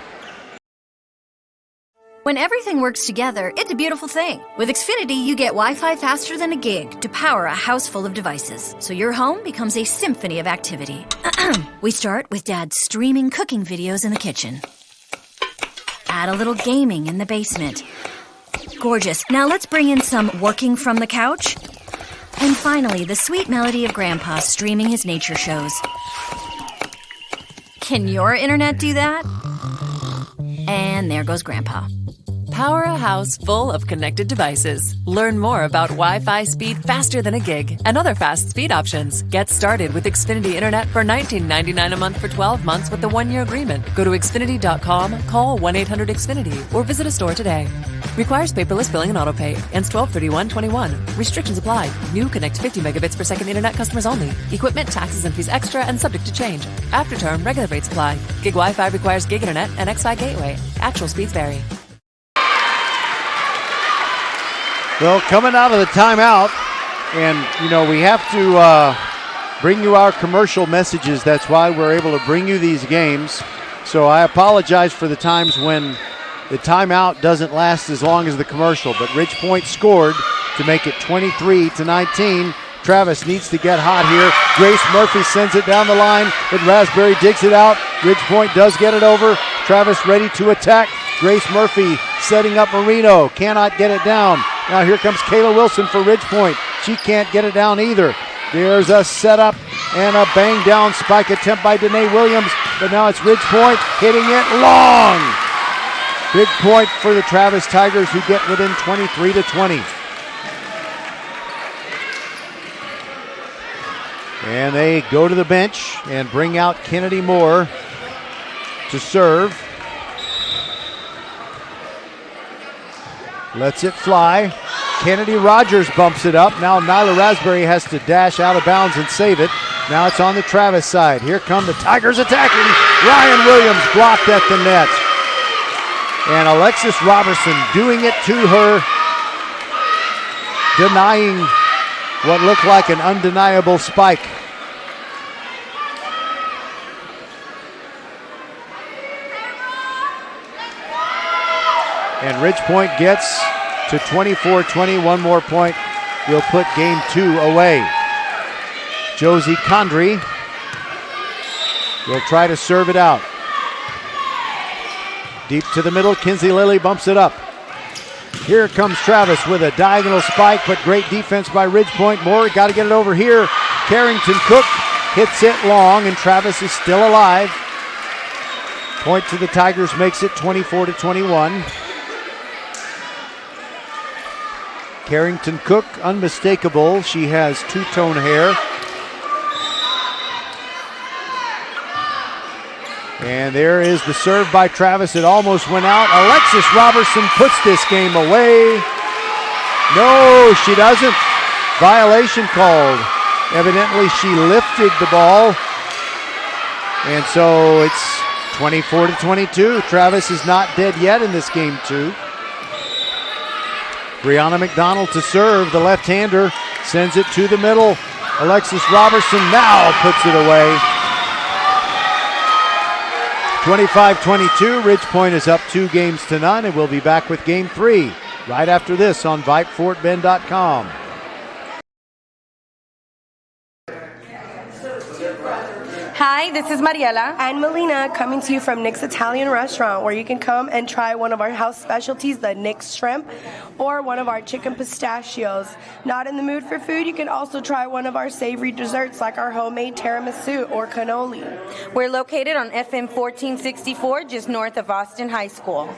When everything works together, it's a beautiful thing. With Xfinity, you get Wi-Fi faster than a gig to power a house full of devices, so your home becomes a symphony of activity. We start with Dad's streaming cooking videos in the kitchen. Add a little gaming in the basement. Gorgeous. Now let's bring in some working from the couch. And finally, the sweet melody of Grandpa streaming his nature shows. Can your internet do that? And there goes Grandpa. Power a house full of connected devices. Learn more about Wi-Fi speed faster than a gig and other fast speed options. Get started with Xfinity Internet for $19.99 a month for 12 months with the 1-year agreement. Go to Xfinity.com, call 1-800-XFINITY, or visit a store today. Requires paperless billing and autopay. Ends 12/31/21. Restrictions apply. New Connect 50 megabits per second internet customers only. Equipment, taxes, and fees extra and subject to change. After term, regular rates apply. Gig Wi-Fi requires gig internet and Xi gateway. Actual speeds vary. Well, coming out of the timeout, and, we have to bring you our commercial messages. That's why we're able to bring you these games. So I apologize for the times when the timeout doesn't last as long as the commercial, but Ridge Point scored to make it 23-19. Travis needs to get hot here. Grace Murphy sends it down the line, but Raspberry digs it out. Ridge Point does get it over. Travis ready to attack. Grace Murphy setting up Marino, cannot get it down. Now here comes Kayla Wilson for Ridge Point. She can't get it down either. There's a setup and a bang down spike attempt by Danae Williams, but now it's Ridge Point hitting it long. Big point for the Travis Tigers, who get within 23-20. And they go to the bench and bring out Kennedy Moore to serve. Lets it fly. Kennedy Rogers bumps it up. Now Nyla Raspberry has to dash out of bounds and save it. Now it's on the Travis side. Here come the Tigers attacking. Ryan Williams blocked at the net. And Alexis Robertson doing it to her, denying what looked like an undeniable spike. And Ridge Point gets to 24-20. One more point will put game 2 away. Josie Condry will try to serve it out. Deep to the middle, Kinsey Lilly bumps it up. Here comes Travis with a diagonal spike, but great defense by Ridge Point. Moore got to get it over here. Carrington Cook hits it long, and Travis is still alive. Point to the Tigers makes it 24-21. Carrington Cook, unmistakable. She has two-tone hair. And there is the serve by Travis. It almost went out. Alexis Robertson puts this game away. No, she doesn't. Violation called. Evidently, she lifted the ball. And so it's 24-22. Travis is not dead yet in this game 2. Brianna McDonald to serve. The left-hander sends it to the middle. Alexis Robertson now puts it away. 25-22. Ridge Point is up 2-0, and we'll be back with game 3 right after this on VypeFortBend.com. Hi, this is Mariela and Melina coming to you from Nick's Italian Restaurant, where you can come and try one of our house specialties, the Nick's Shrimp, or one of our chicken pistachios. Not in the mood for food, you can also try one of our savory desserts like our homemade tiramisu or cannoli. We're located on FM 1464, just north of Austin High School.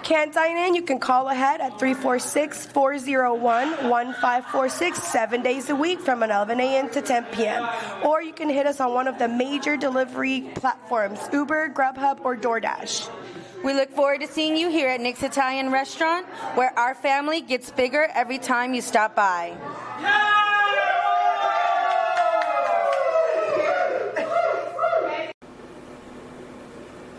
Can't dine in? You can call ahead at 346-401-1546 7 days a week from 11 a.m. to 10 p.m. Or you can hit us on one of the major delivery platforms, Uber, Grubhub, or DoorDash. We look forward to seeing you here at Nick's Italian Restaurant, where our family gets bigger every time you stop by.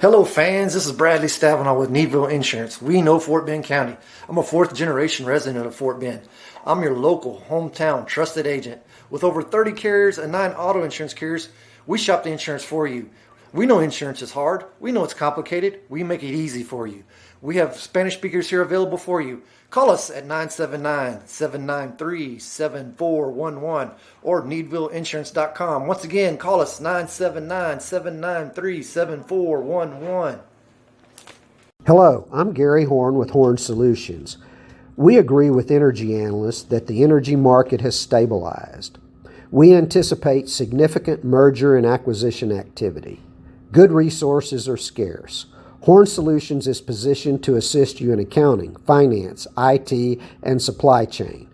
Hello fans, this is Bradley Stavanaugh with Needville Insurance. We know Fort Bend County. I'm a 4th generation resident of Fort Bend. I'm your local, hometown, trusted agent. With over 30 carriers and 9 auto insurance carriers, we shop the insurance for you. We know insurance is hard. We know it's complicated. We make it easy for you. We have Spanish speakers here available for you. Call us at 979-793-7411 or needvilleinsurance.com. Once again, call us 979-793-7411. Hello, I'm Gary Horn with Horn Solutions. We agree with energy analysts that the energy market has stabilized. We anticipate significant merger and acquisition activity. Good resources are scarce. Horn Solutions is positioned to assist you in accounting, finance, IT, and supply chain.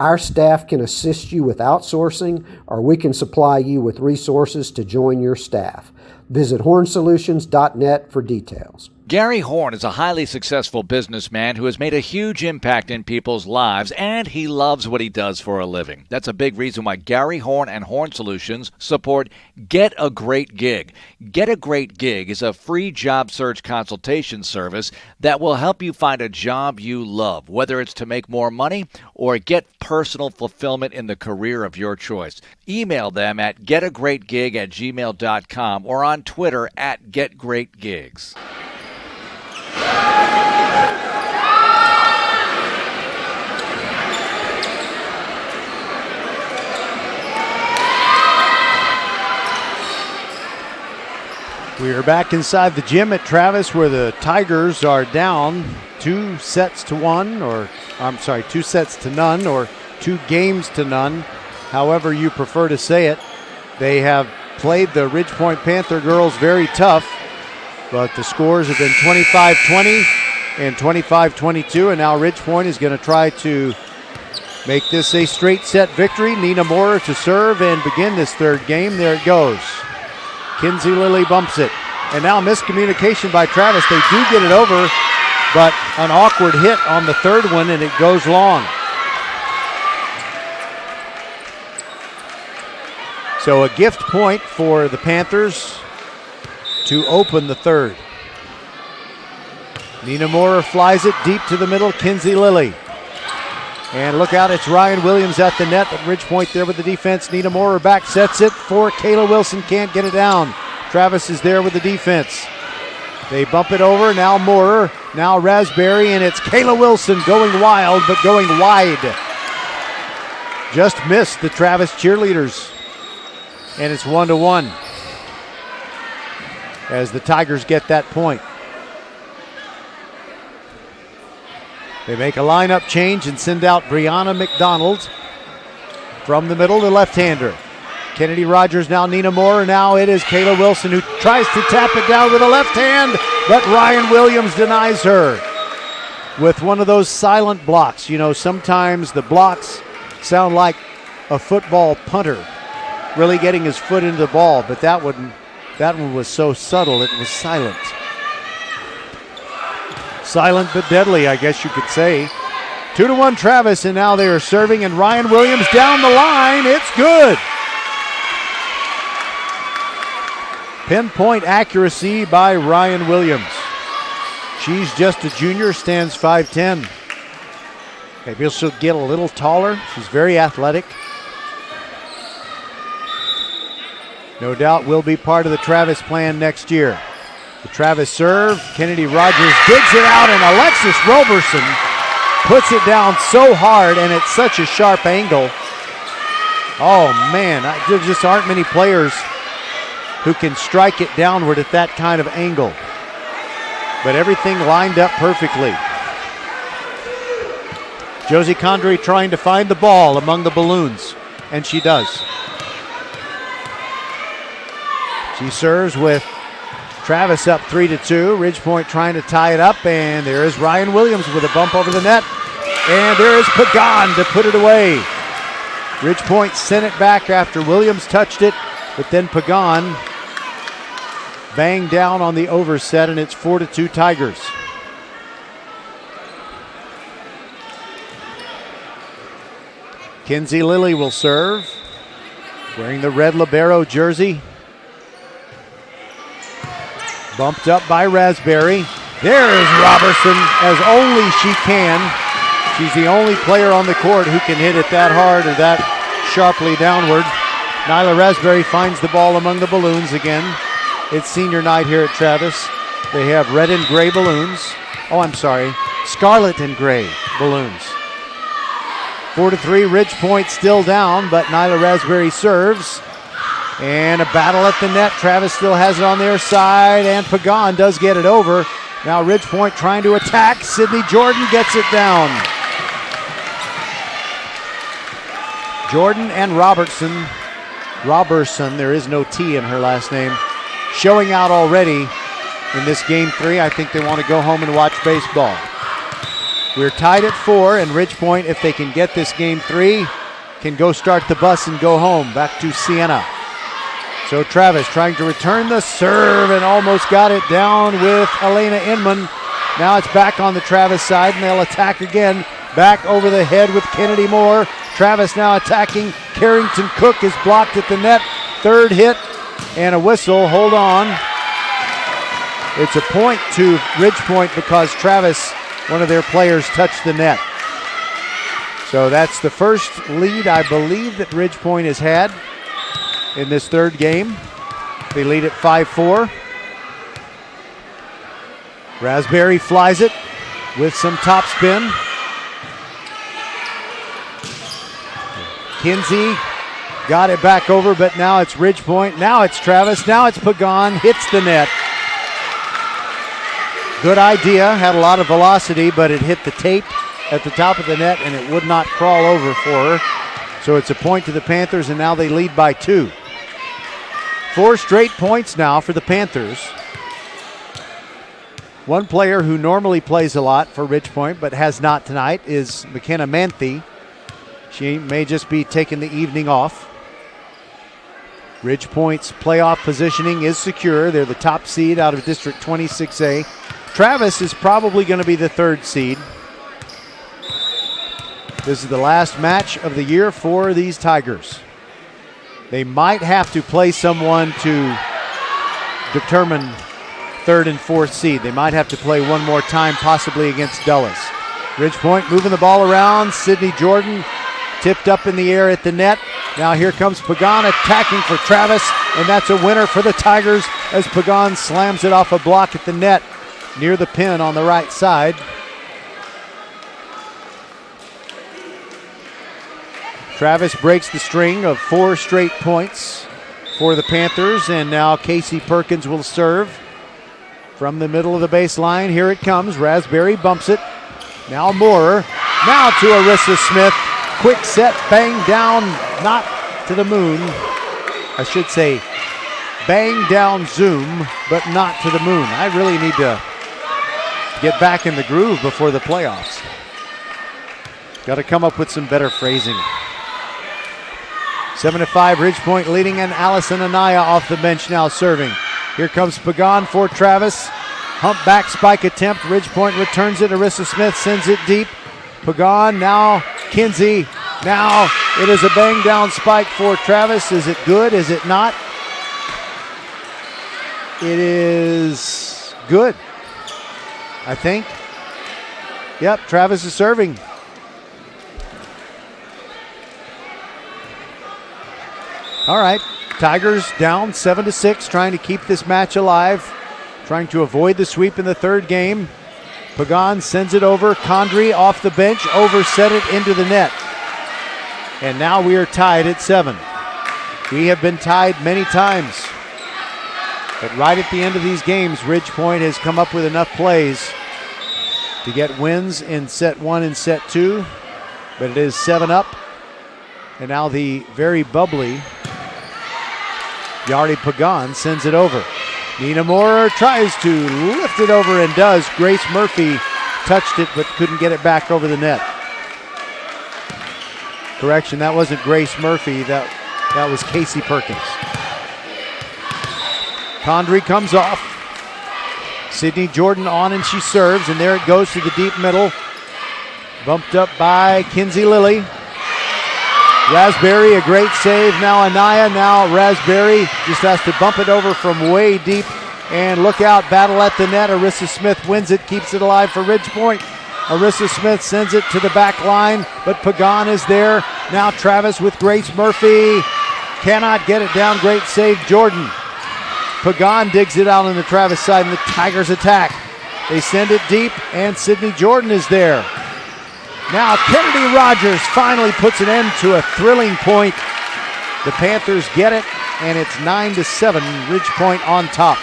Our staff can assist you with outsourcing, or we can supply you with resources to join your staff. Visit hornsolutions.net for details. Gary Horn is a highly successful businessman who has made a huge impact in people's lives, and he loves what he does for a living. That's a big reason why Gary Horn and Horn Solutions support Get a Great Gig. Get a Great Gig is a free job search consultation service that will help you find a job you love, whether it's to make more money or get personal fulfillment in the career of your choice. Email them at getagreatgig@gmail.com or on Twitter at getgreatgigs. We are back inside the gym at Travis where the Tigers are down 2 sets to none, or 2 games to none, however you prefer to say it. They have played the Ridge Point Panther girls very tough, but the scores have been 25-20 and 25-22, and now Ridge Point is going to try to make this a straight set victory. Nina Moore to serve and begin this third game. There it goes. Kinsey Lilly bumps it. And now miscommunication by Travis. They do get it over, but an awkward hit on the third one, and it goes long. So a gift point for the Panthers to open the third. Nina Moore flies it deep to the middle. Kinsey Lilly. And look out, it's Ryan Williams at the net, but Ridge Point there with the defense. Nina Moore back sets it for Kayla Wilson, can't get it down. Travis is there with the defense. They bump it over, now Moore, now Raspberry, and it's Kayla Wilson going wild, but going wide. Just missed the Travis cheerleaders. And it's 1-1 as the Tigers get that point. They make a lineup change and send out Brianna McDonald from the middle, the left-hander. Kennedy Rogers, now Nina Moore, now it is Kayla Wilson who tries to tap it down with a left hand, but Ryan Williams denies her with one of those silent blocks. You know, sometimes the blocks sound like a football punter really getting his foot into the ball, but that one was so subtle it was silent. Silent but deadly, I guess you could say. 2-1 Travis, and now they are serving, and Ryan Williams down the line. It's good. Pinpoint accuracy by Ryan Williams. She's just a junior, stands 5'10". Maybe she'll get a little taller. She's very athletic. No doubt will be part of the Travis plan next year. The Travis serve, Kennedy Rogers digs it out, and Alexis Roberson puts it down so hard, and at such a sharp angle. Oh man, there just aren't many players who can strike it downward at that kind of angle. But everything lined up perfectly. Josie Condry trying to find the ball among the balloons, and she does. She serves with Travis up 3-2. Ridge Point trying to tie it up, and there is Ryan Williams with a bump over the net. And there is Pagan to put it away. Ridge Point sent it back after Williams touched it, but then Pagan banged down on the overset, and it's 4-2 Tigers. Kinsey Lilly will serve, wearing the red libero jersey. Bumped up by Raspberry. There is Robertson as only she can. She's the only player on the court who can hit it that hard or that sharply downward. Nyla Raspberry finds the ball among the balloons again. It's senior night here at Travis. They have red and gray balloons. Oh, I'm sorry, scarlet and gray balloons. 4-3, Ridge Point still down, but Nyla Raspberry serves. And a battle at the net. Travis still has it on their side, and Pagan does get it over. Now Ridge Point trying to attack. Sydney Jordan gets it down. Jordan and Robertson, there is no T in her last name, showing out already in this game 3. I think they want to go home and watch baseball. We're tied at 4, and Ridge Point, if they can get this game 3, can go start the bus and go home back to Siena. So Travis trying to return the serve and almost got it down with Elena Inman. Now it's back on the Travis side, and they'll attack again. Back over the head with Kennedy Moore. Travis now attacking. Carrington Cook is blocked at the net. Third hit and a whistle. Hold on. It's a point to Ridge Point because Travis, one of their players, touched the net. So that's the first lead I believe that Ridge Point has had in this third game. They lead at 5-4. Raspberry flies it with some topspin. Kinsey got it back over, but now it's Ridge Point. Now it's Travis. Now it's Pagan. Hits the net. Good idea. Had a lot of velocity, but it hit the tape at the top of the net, and it would not crawl over for her. So it's a point to the Panthers, and now they lead by 2. 4 straight points now for the Panthers. One player who normally plays a lot for Ridge Point but has not tonight is McKenna Manthe. She may just be taking the evening off. Ridge Point's playoff positioning is secure. They're the top seed out of District 26A. Travis is probably going to be the 3rd seed. This is the last match of the year for these Tigers. They might have to play someone to determine 3rd and 4th seed. They might have to play one more time, possibly against Dulles. Ridge Point moving the ball around. Sydney Jordan tipped up in the air at the net. Now here comes Pagan attacking for Travis, and that's a winner for the Tigers as Pagan slams it off a block at the net near the pin on the right side. Travis breaks the string of 4 straight points for the Panthers, and now Casey Perkins will serve from the middle of the baseline. Here it comes. Raspberry bumps it. Now Moore. Now to Arissa Smith. Quick set, bang down, not to the moon. I should say bang down zoom, but not to the moon. I really need to get back in the groove before the playoffs. Got to come up with some better phrasing. 7-5, Ridge Point leading, and Allison Anaya off the bench now serving. Here comes Pagan for Travis. Humpback spike attempt. Ridge Point returns it. Arissa Smith sends it deep. Pagan, now Kinsey. Now it is a bang down spike for Travis. Is it good? Is it not? It is good, I think. Yep, Travis is serving. All right, Tigers down 7-6, trying to keep this match alive, trying to avoid the sweep in the third game. Pagan sends it over. Condry off the bench, overset it into the net. And now we are tied at 7. We have been tied many times. But right at the end of these games, Ridge Point has come up with enough plays to get wins in set 1 and set 2. But it is 7 up. And now the very bubbly Yari Pagan sends it over. Nina Moore tries to lift it over and does. Grace Murphy touched it but couldn't get it back over the net. Correction, that wasn't Grace Murphy. That was Casey Perkins. Condry comes off. Sydney Jordan on, and she serves, and there it goes to the deep middle. Bumped up by Kinsey Lilly. Raspberry, a great save. Now Anaya, now Raspberry just has to bump it over from way deep And look out, battle at the net. Arissa Smith wins it, keeps it alive for Ridge Point. Arissa Smith sends it to the back line, but Pagan is there. Now Travis with Grace Murphy. Cannot get it down. Great save, Jordan. Pagan digs it out on the Travis side, and the Tigers attack. They send it deep, and Sydney Jordan is there. Now Kennedy Rogers finally puts an end to a thrilling point. The Panthers get it, and it's 9-7, Ridge Point on top.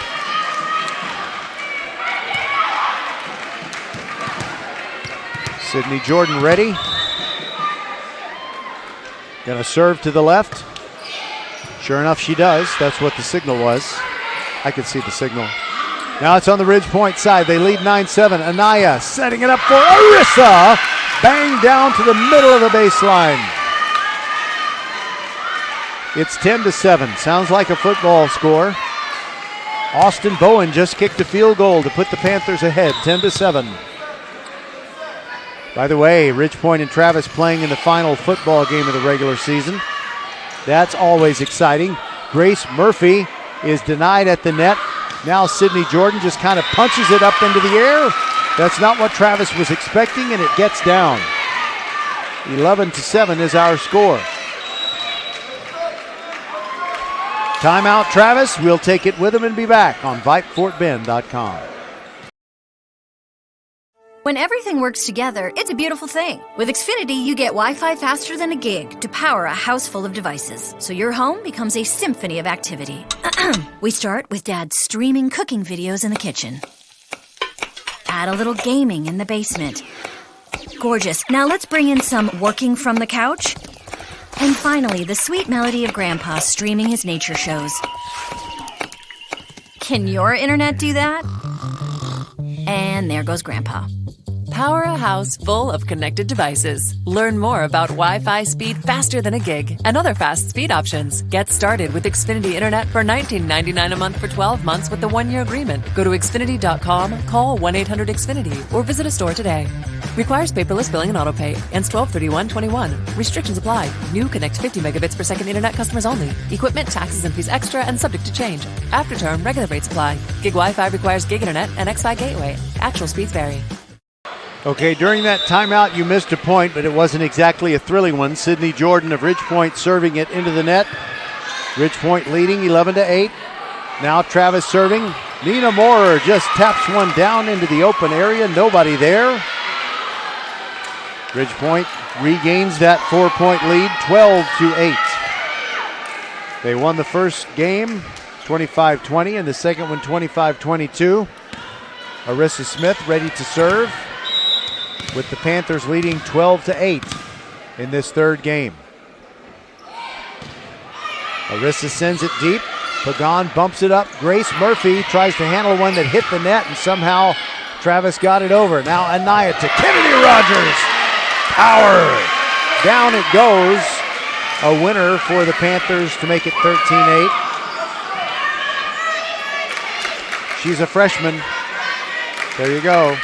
Sydney Jordan ready. Gonna serve to the left. Sure enough, she does. That's what the signal was. I could see the signal. Now it's on the Ridge Point side. They lead 9-7. Anaya setting it up for Arissa. Bang down to the middle of the baseline. It's 10-7. Sounds like a football score. Austin Bowen just kicked a field goal to put the Panthers ahead, 10-7. By the way, Ridge Point and Travis playing in the final football game of the regular season. That's always exciting. Grace Murphy is denied at the net. Now Sydney Jordan just kind of punches it up into the air. That's not what Travis was expecting, and it gets down. 11-7 is our score. Timeout, Travis. We'll take it with him and be back on VypeFortBend.com. When everything works together, it's a beautiful thing. With Xfinity, you get Wi-Fi faster than a gig to power a house full of devices, so your home becomes a symphony of activity. We start with Dad streaming cooking videos in the kitchen. Add a little gaming in the basement. Gorgeous. Now let's bring in some working from the couch. And finally, the sweet melody of Grandpa streaming his nature shows. Can your internet do that? And there goes Grandpa. Power a house full of connected devices. Learn more about Wi-Fi speed faster than a gig and other fast speed options. Get started with Xfinity Internet for $19.99 a month for 12 months with the 1-year agreement. Go to Xfinity.com, call 1-800-XFINITY, or visit a store today. Requires paperless billing and autopay. Ends 12/31/21. Restrictions apply. New Connect 50 megabits per second internet customers only. Equipment, taxes, and fees extra and subject to change. After term, regular rates apply. Gig Wi-Fi requires gig internet and Xfi gateway. Actual speeds vary. Okay, during that timeout, you missed a point, but it wasn't exactly a thrilling one. Sydney Jordan of Ridge Point serving it into the net. Ridge Point leading 11-8. Now Travis serving. Nina Moore just taps one down into the open area. Nobody there. Ridge Point regains that 4-point lead, 12-8. They won the first game 25-20 and the second one 25-22. Arissa Smith ready to serve, with the Panthers leading 12-8 in this third game. Arissa sends it deep. Pagan bumps it up. Grace Murphy tries to handle one that hit the net, and somehow Travis got it over. Now Anaya to Kennedy Rogers. Power. Down it goes. A winner for the Panthers to make it 13-8. She's a freshman. There you go.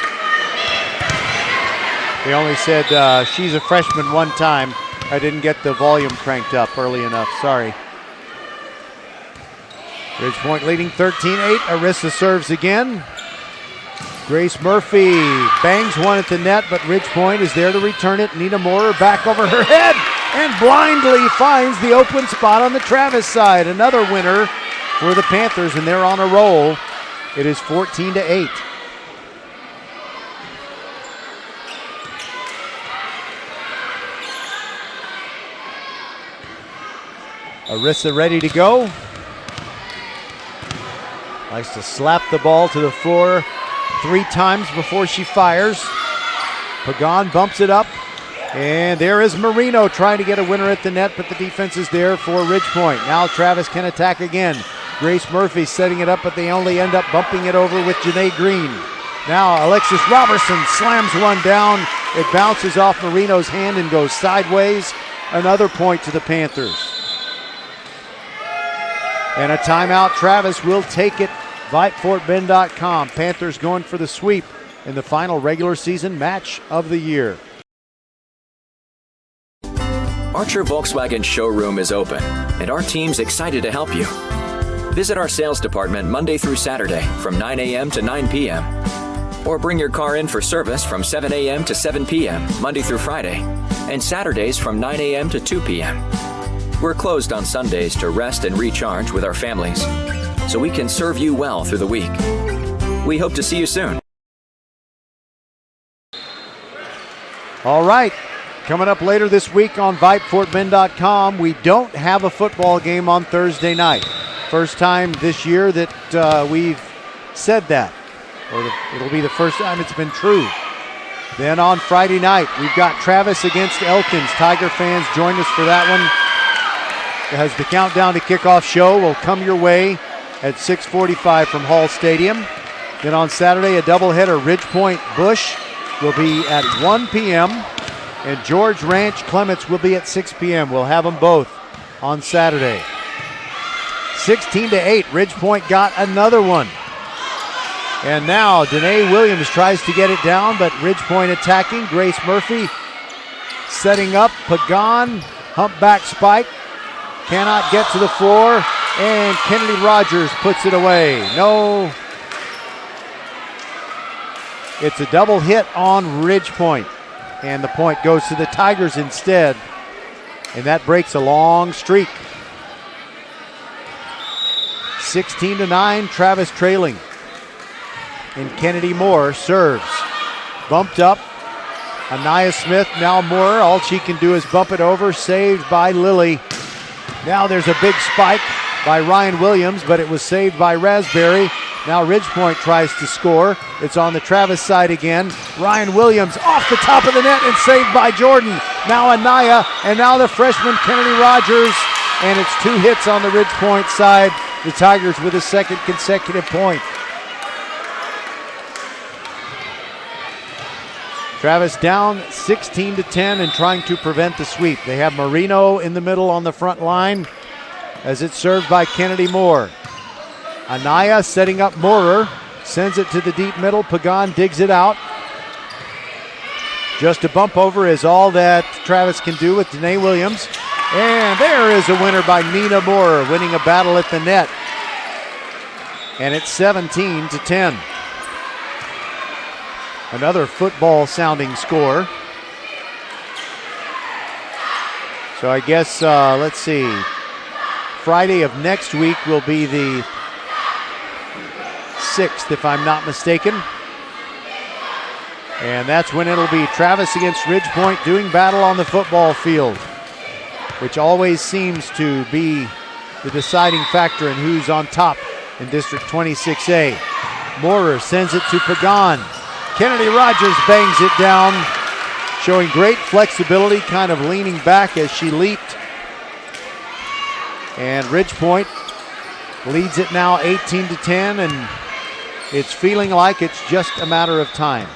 They only said she's a freshman one time. I didn't get the volume cranked up early enough. Sorry. Ridge Point leading 13-8. Arissa serves again. Grace Murphy bangs one at the net, but Ridge Point is there to return it. Nina Moore back over her head and blindly finds the open spot on the Travis side. Another winner for the Panthers, and they're on a roll. It is 14-8. Arissa ready to go. Likes to slap the ball to the floor 3 times before she fires. Pagan bumps it up. And there is Marino trying to get a winner at the net, but the defense is there for Ridge Point. Now Travis can attack again. Grace Murphy setting it up, but they only end up bumping it over with Janae Green. Now Alexis Robertson slams one down. It bounces off Marino's hand and goes sideways. Another point to the Panthers. And a timeout. Travis will take it. VypeFortBend.com. Panthers going for the sweep in the final regular season match of the year. Archer Volkswagen showroom is open, and our team's excited to help you. Visit our sales department Monday through Saturday from 9 a.m. to 9 p.m. Or bring your car in for service from 7 a.m. to 7 p.m. Monday through Friday, and Saturdays from 9 a.m. to 2 p.m. We're closed on Sundays to rest and recharge with our families, so we can serve you well through the week. We hope to see you soon. All right. Coming up later this week on VypeFortBend.com, we don't have a football game on Thursday night. First time this year that we've said that, or it'll be the first time it's been true. Then on Friday night, we've got Travis against Elkins. Tiger fans, join us for that one, as the countdown to kickoff show will come your way at 6:45 from Hall Stadium. Then on Saturday, a doubleheader, Ridge Point Bush will be at 1 p.m. and George Ranch Clements will be at 6 p.m. We'll have them both on Saturday. 16-8, Ridge Point got another one. And now Danae Williams tries to get it down, but Ridge Point attacking. Grace Murphy setting up. Pagan, humpback spike, cannot get to the floor, and Kennedy Rogers puts it away. No. It's a double hit on Ridge Point, and the point goes to the Tigers instead, and that breaks a long streak. 16-9, Travis trailing. And Kennedy Moore serves. Bumped up. Anaya Smith, now Moore. All she can do is bump it over. Saved by Lily. Now there's a big spike by Ryan Williams, but it was saved by Raspberry. Now Ridge Point tries to score. It's on the Travis side again. Ryan Williams off the top of the net and saved by Jordan. Now Anaya, and now the freshman Kennedy Rogers. And it's 2 hits on the Ridge Point side. The Tigers with a second consecutive point. Travis down 16-10 and trying to prevent the sweep. They have Marino in the middle on the front line as it's served by Kennedy Moore. Anaya setting up Moorer, sends it to the deep middle. Pagan digs it out. Just a bump over is all that Travis can do with Danae Williams. And there is a winner by Nina Moore, winning a battle at the net. And it's 17-10. Another football sounding score. So I guess, let's see, Friday of next week will be the 6th, if I'm not mistaken. And that's when it'll be Travis against Ridge Point doing battle on the football field, which always seems to be the deciding factor in who's on top in District 26A. Moorer sends it to Pagan. Kennedy Rogers bangs it down, showing great flexibility, kind of leaning back as she leaped. And Ridge Point leads it now 18-10, and it's feeling like it's just a matter of time.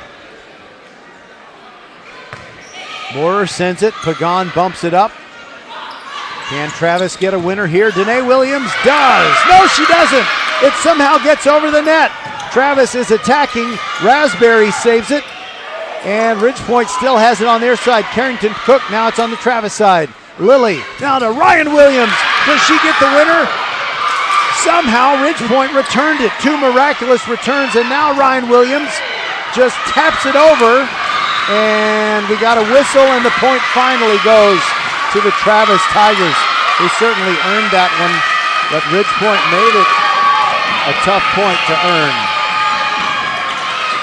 Moorer sends it, Pagan bumps it up. Can Travis get a winner here? Danae Williams does. No, she doesn't. It somehow gets over the net. Travis is attacking. Raspberry saves it. And Ridge Point still has it on their side. Carrington Cook, now it's on the Travis side. Lily, now to Ryan Williams. Does she get the winner? Somehow Ridge Point returned it. 2 miraculous returns, and now Ryan Williams just taps it over. And we got a whistle, and the point finally goes to the Travis Tigers, who certainly earned that one, but Ridge Point made it a tough point to earn.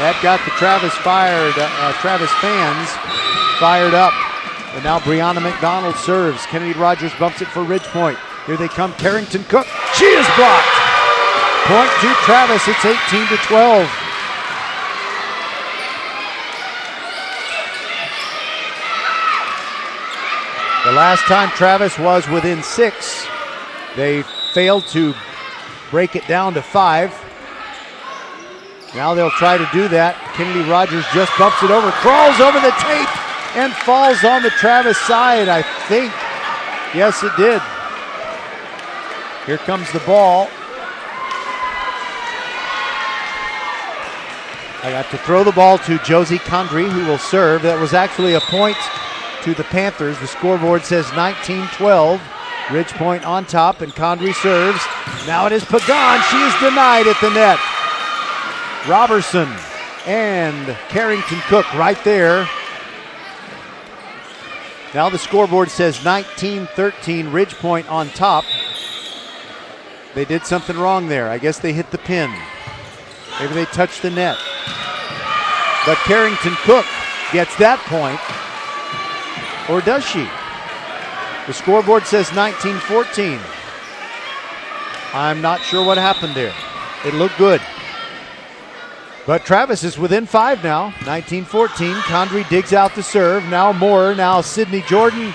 That got the Travis fans fired up. And now Brianna McDonald serves. Kennedy Rogers bumps it for Ridge Point. Here they come, Carrington Cook. She is blocked. Point to Travis, it's 18-12. The last time Travis was within 6, they failed to break it down to 5. Now they'll try to do that. Kennedy Rogers just bumps it over, crawls over the tape, and falls on the Travis side, I think. Yes, it did. Here comes the ball. I got to throw the ball to Josie Condry, who will serve. That was actually a point to the Panthers. The scoreboard says 19-12. Ridge Point on top, and Condrey serves. Now it is Pagan. She is denied at the net. Robertson and Carrington Cook right there. Now the scoreboard says 19-13, Ridge Point on top. They did something wrong there. I guess they hit the pin. Maybe they touched the net. But Carrington Cook gets that point. Or does she? The scoreboard says 19-14. I'm not sure what happened there. It looked good. But Travis is within 5 now, 19-14. Condrey digs out the serve. Now Moore, now Sydney Jordan.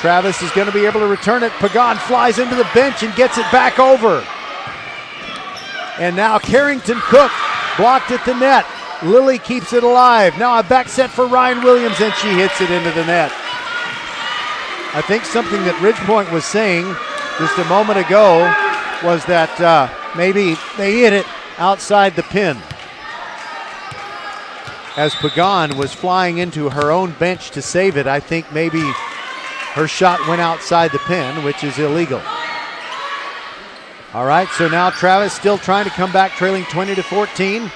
Travis is going to be able to return it. Pagan flies into the bench and gets it back over. And now Carrington Cook blocked at the net. Lily keeps it alive. Now a back set for Ryan Williams, and she hits it into the net. I think something that Ridge Point was saying just a moment ago was that maybe they hit it outside the pin. As Pagan was flying into her own bench to save it, I think maybe her shot went outside the pin, which is illegal. All right, so now Travis still trying to come back, trailing 20-14.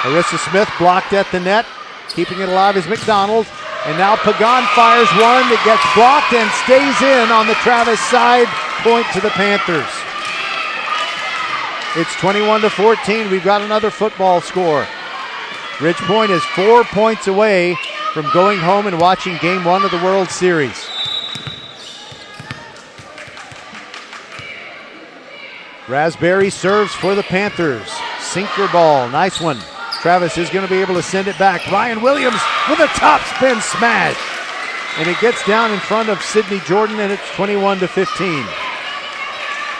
Arissa Smith blocked at the net. Keeping it alive is McDonald. And now Pagan fires one that gets blocked and stays in on the Travis side. Point to the Panthers. It's 21-14. We've got another football score. Ridge Point is 4 points away from going home and watching Game 1 of the World Series. Raspberry serves for the Panthers. Sinker ball, nice one. Travis is going to be able to send it back. Ryan Williams with a top spin smash. And it gets down in front of Sydney Jordan, and it's 21-15.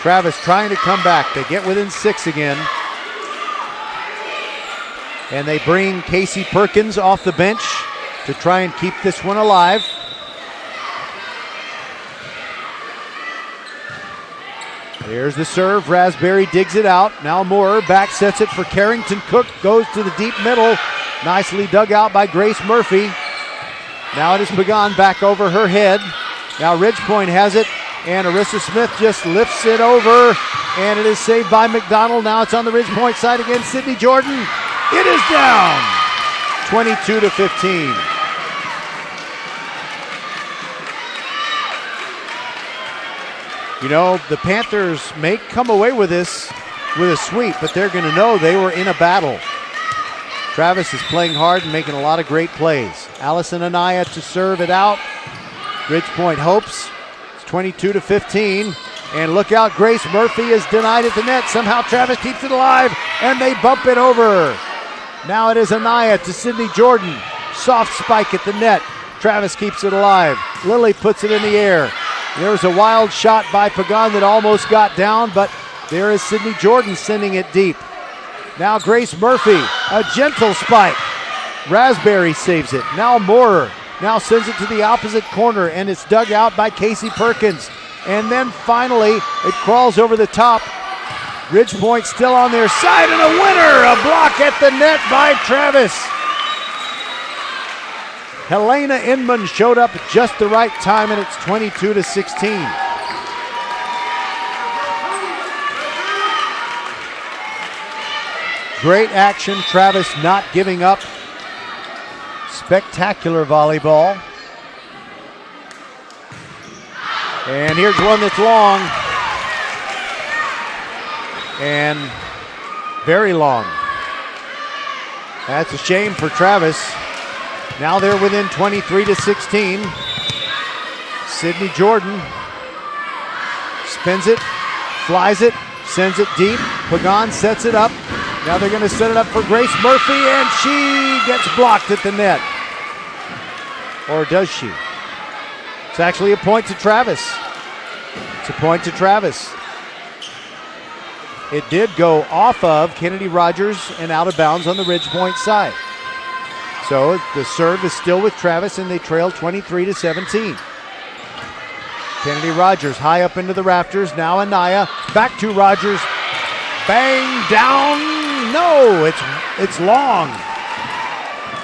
Travis trying to come back. They get within 6 again. And they bring Casey Perkins off the bench to try and keep this one alive. Here's the serve. Raspberry digs it out. Now Moore back sets it for Carrington Cook. Goes to the deep middle. Nicely dug out by Grace Murphy. Now it is Pagan back over her head. Now Ridge Point has it. And Arissa Smith just lifts it over. And it is saved by McDonald. Now it's on the Ridge Point side again. Sydney Jordan. It is down. 22-15. You know, the Panthers may come away with this with a sweep, but they're going to know they were in a battle. Travis is playing hard and making a lot of great plays. Allison Anaya to serve it out. Ridge Point hopes. It's 22-15. And look out, Grace Murphy is denied at the net. Somehow Travis keeps it alive, and they bump it over. Now it is Anaya to Sydney Jordan. Soft spike at the net. Travis keeps it alive. Lily puts it in the air. There's a wild shot by Pagan that almost got down, but there is Sydney Jordan sending it deep. Now Grace Murphy, a gentle spike. Raspberry saves it. Now Moore now sends it to the opposite corner, and it's dug out by Casey Perkins. And then finally, it crawls over the top. Ridge Point still on their side, and a winner! A block at the net by Travis. Helena Inman showed up at just the right time, and it's 22-16. Great action, Travis not giving up. Spectacular volleyball. And here's one that's long. And very long. That's a shame for Travis. Now they're within 23-16. Sydney Jordan spins it, flies it, sends it deep. Pagan sets it up. Now they're going to set it up for Grace Murphy, and she gets blocked at the net. Or does she? It's actually a point to Travis. It's a point to Travis. It did go off of Kennedy Rogers and out of bounds on the Ridge Point side. So the serve is still with Travis, and they trail 23-17. Kennedy Rogers high up into the rafters. Now Anaya back to Rogers. Bang down. No, it's long.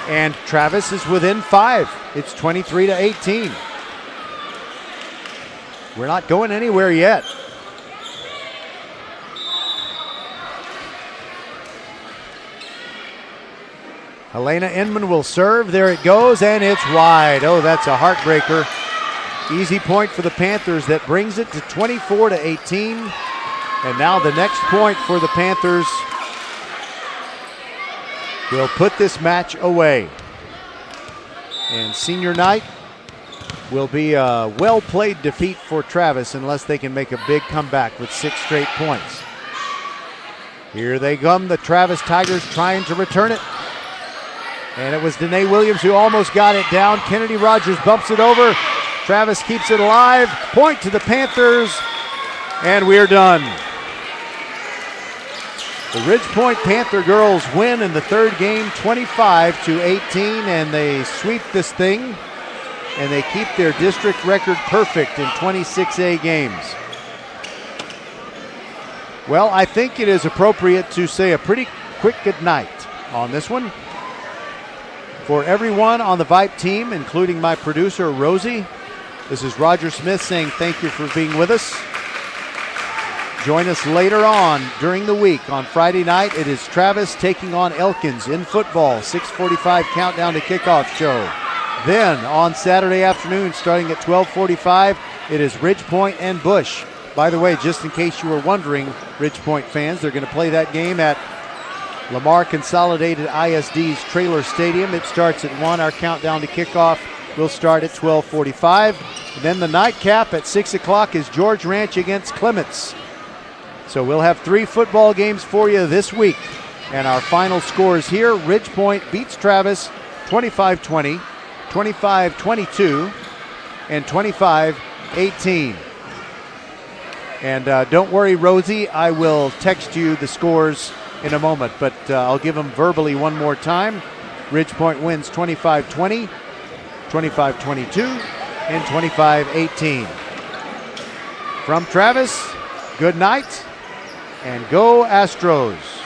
And Travis is within 5. It's 23-18. We're not going anywhere yet. Helena Inman will serve. There it goes, and it's wide. Oh, that's a heartbreaker. Easy point for the Panthers that brings it to 24-18. And now the next point for the Panthers will put this match away. And senior night will be a well-played defeat for Travis unless they can make a big comeback with 6 straight points. Here they come, the Travis Tigers trying to return it. And it was Danae Williams who almost got it down. Kennedy Rogers bumps it over. Travis keeps it alive. Point to the Panthers. And we're done. The Ridgepoint Panther girls win in the third game 25-18, and they sweep this thing, and they keep their district record perfect in 26A games. Well, I think it is appropriate to say a pretty quick goodnight on this one. For everyone on the Vype team, including my producer, Rosie, this is Roger Smith saying thank you for being with us. Join us later on during the week. On Friday night, it is Travis taking on Elkins in football, 6:45 countdown to kickoff show. Then on Saturday afternoon, starting at 12:45, it is Ridgepoint and Bush. By the way, just in case you were wondering, Ridgepoint fans, they're going to play that game at Lamar Consolidated ISD's Trailer Stadium. It starts at 1. Our countdown to kickoff will start at 12:45. Then the nightcap at 6 o'clock is George Ranch against Clements. So we'll have 3 football games for you this week. And our final scores here, Ridgepoint beats Travis 25-20, 25-22, and 25-18. And don't worry, Rosie, I will text you the scores in a moment, but I'll give them verbally one more time. Ridgepoint wins 25-20, 25-22, and 25-18. From Travis, good night, and go Astros.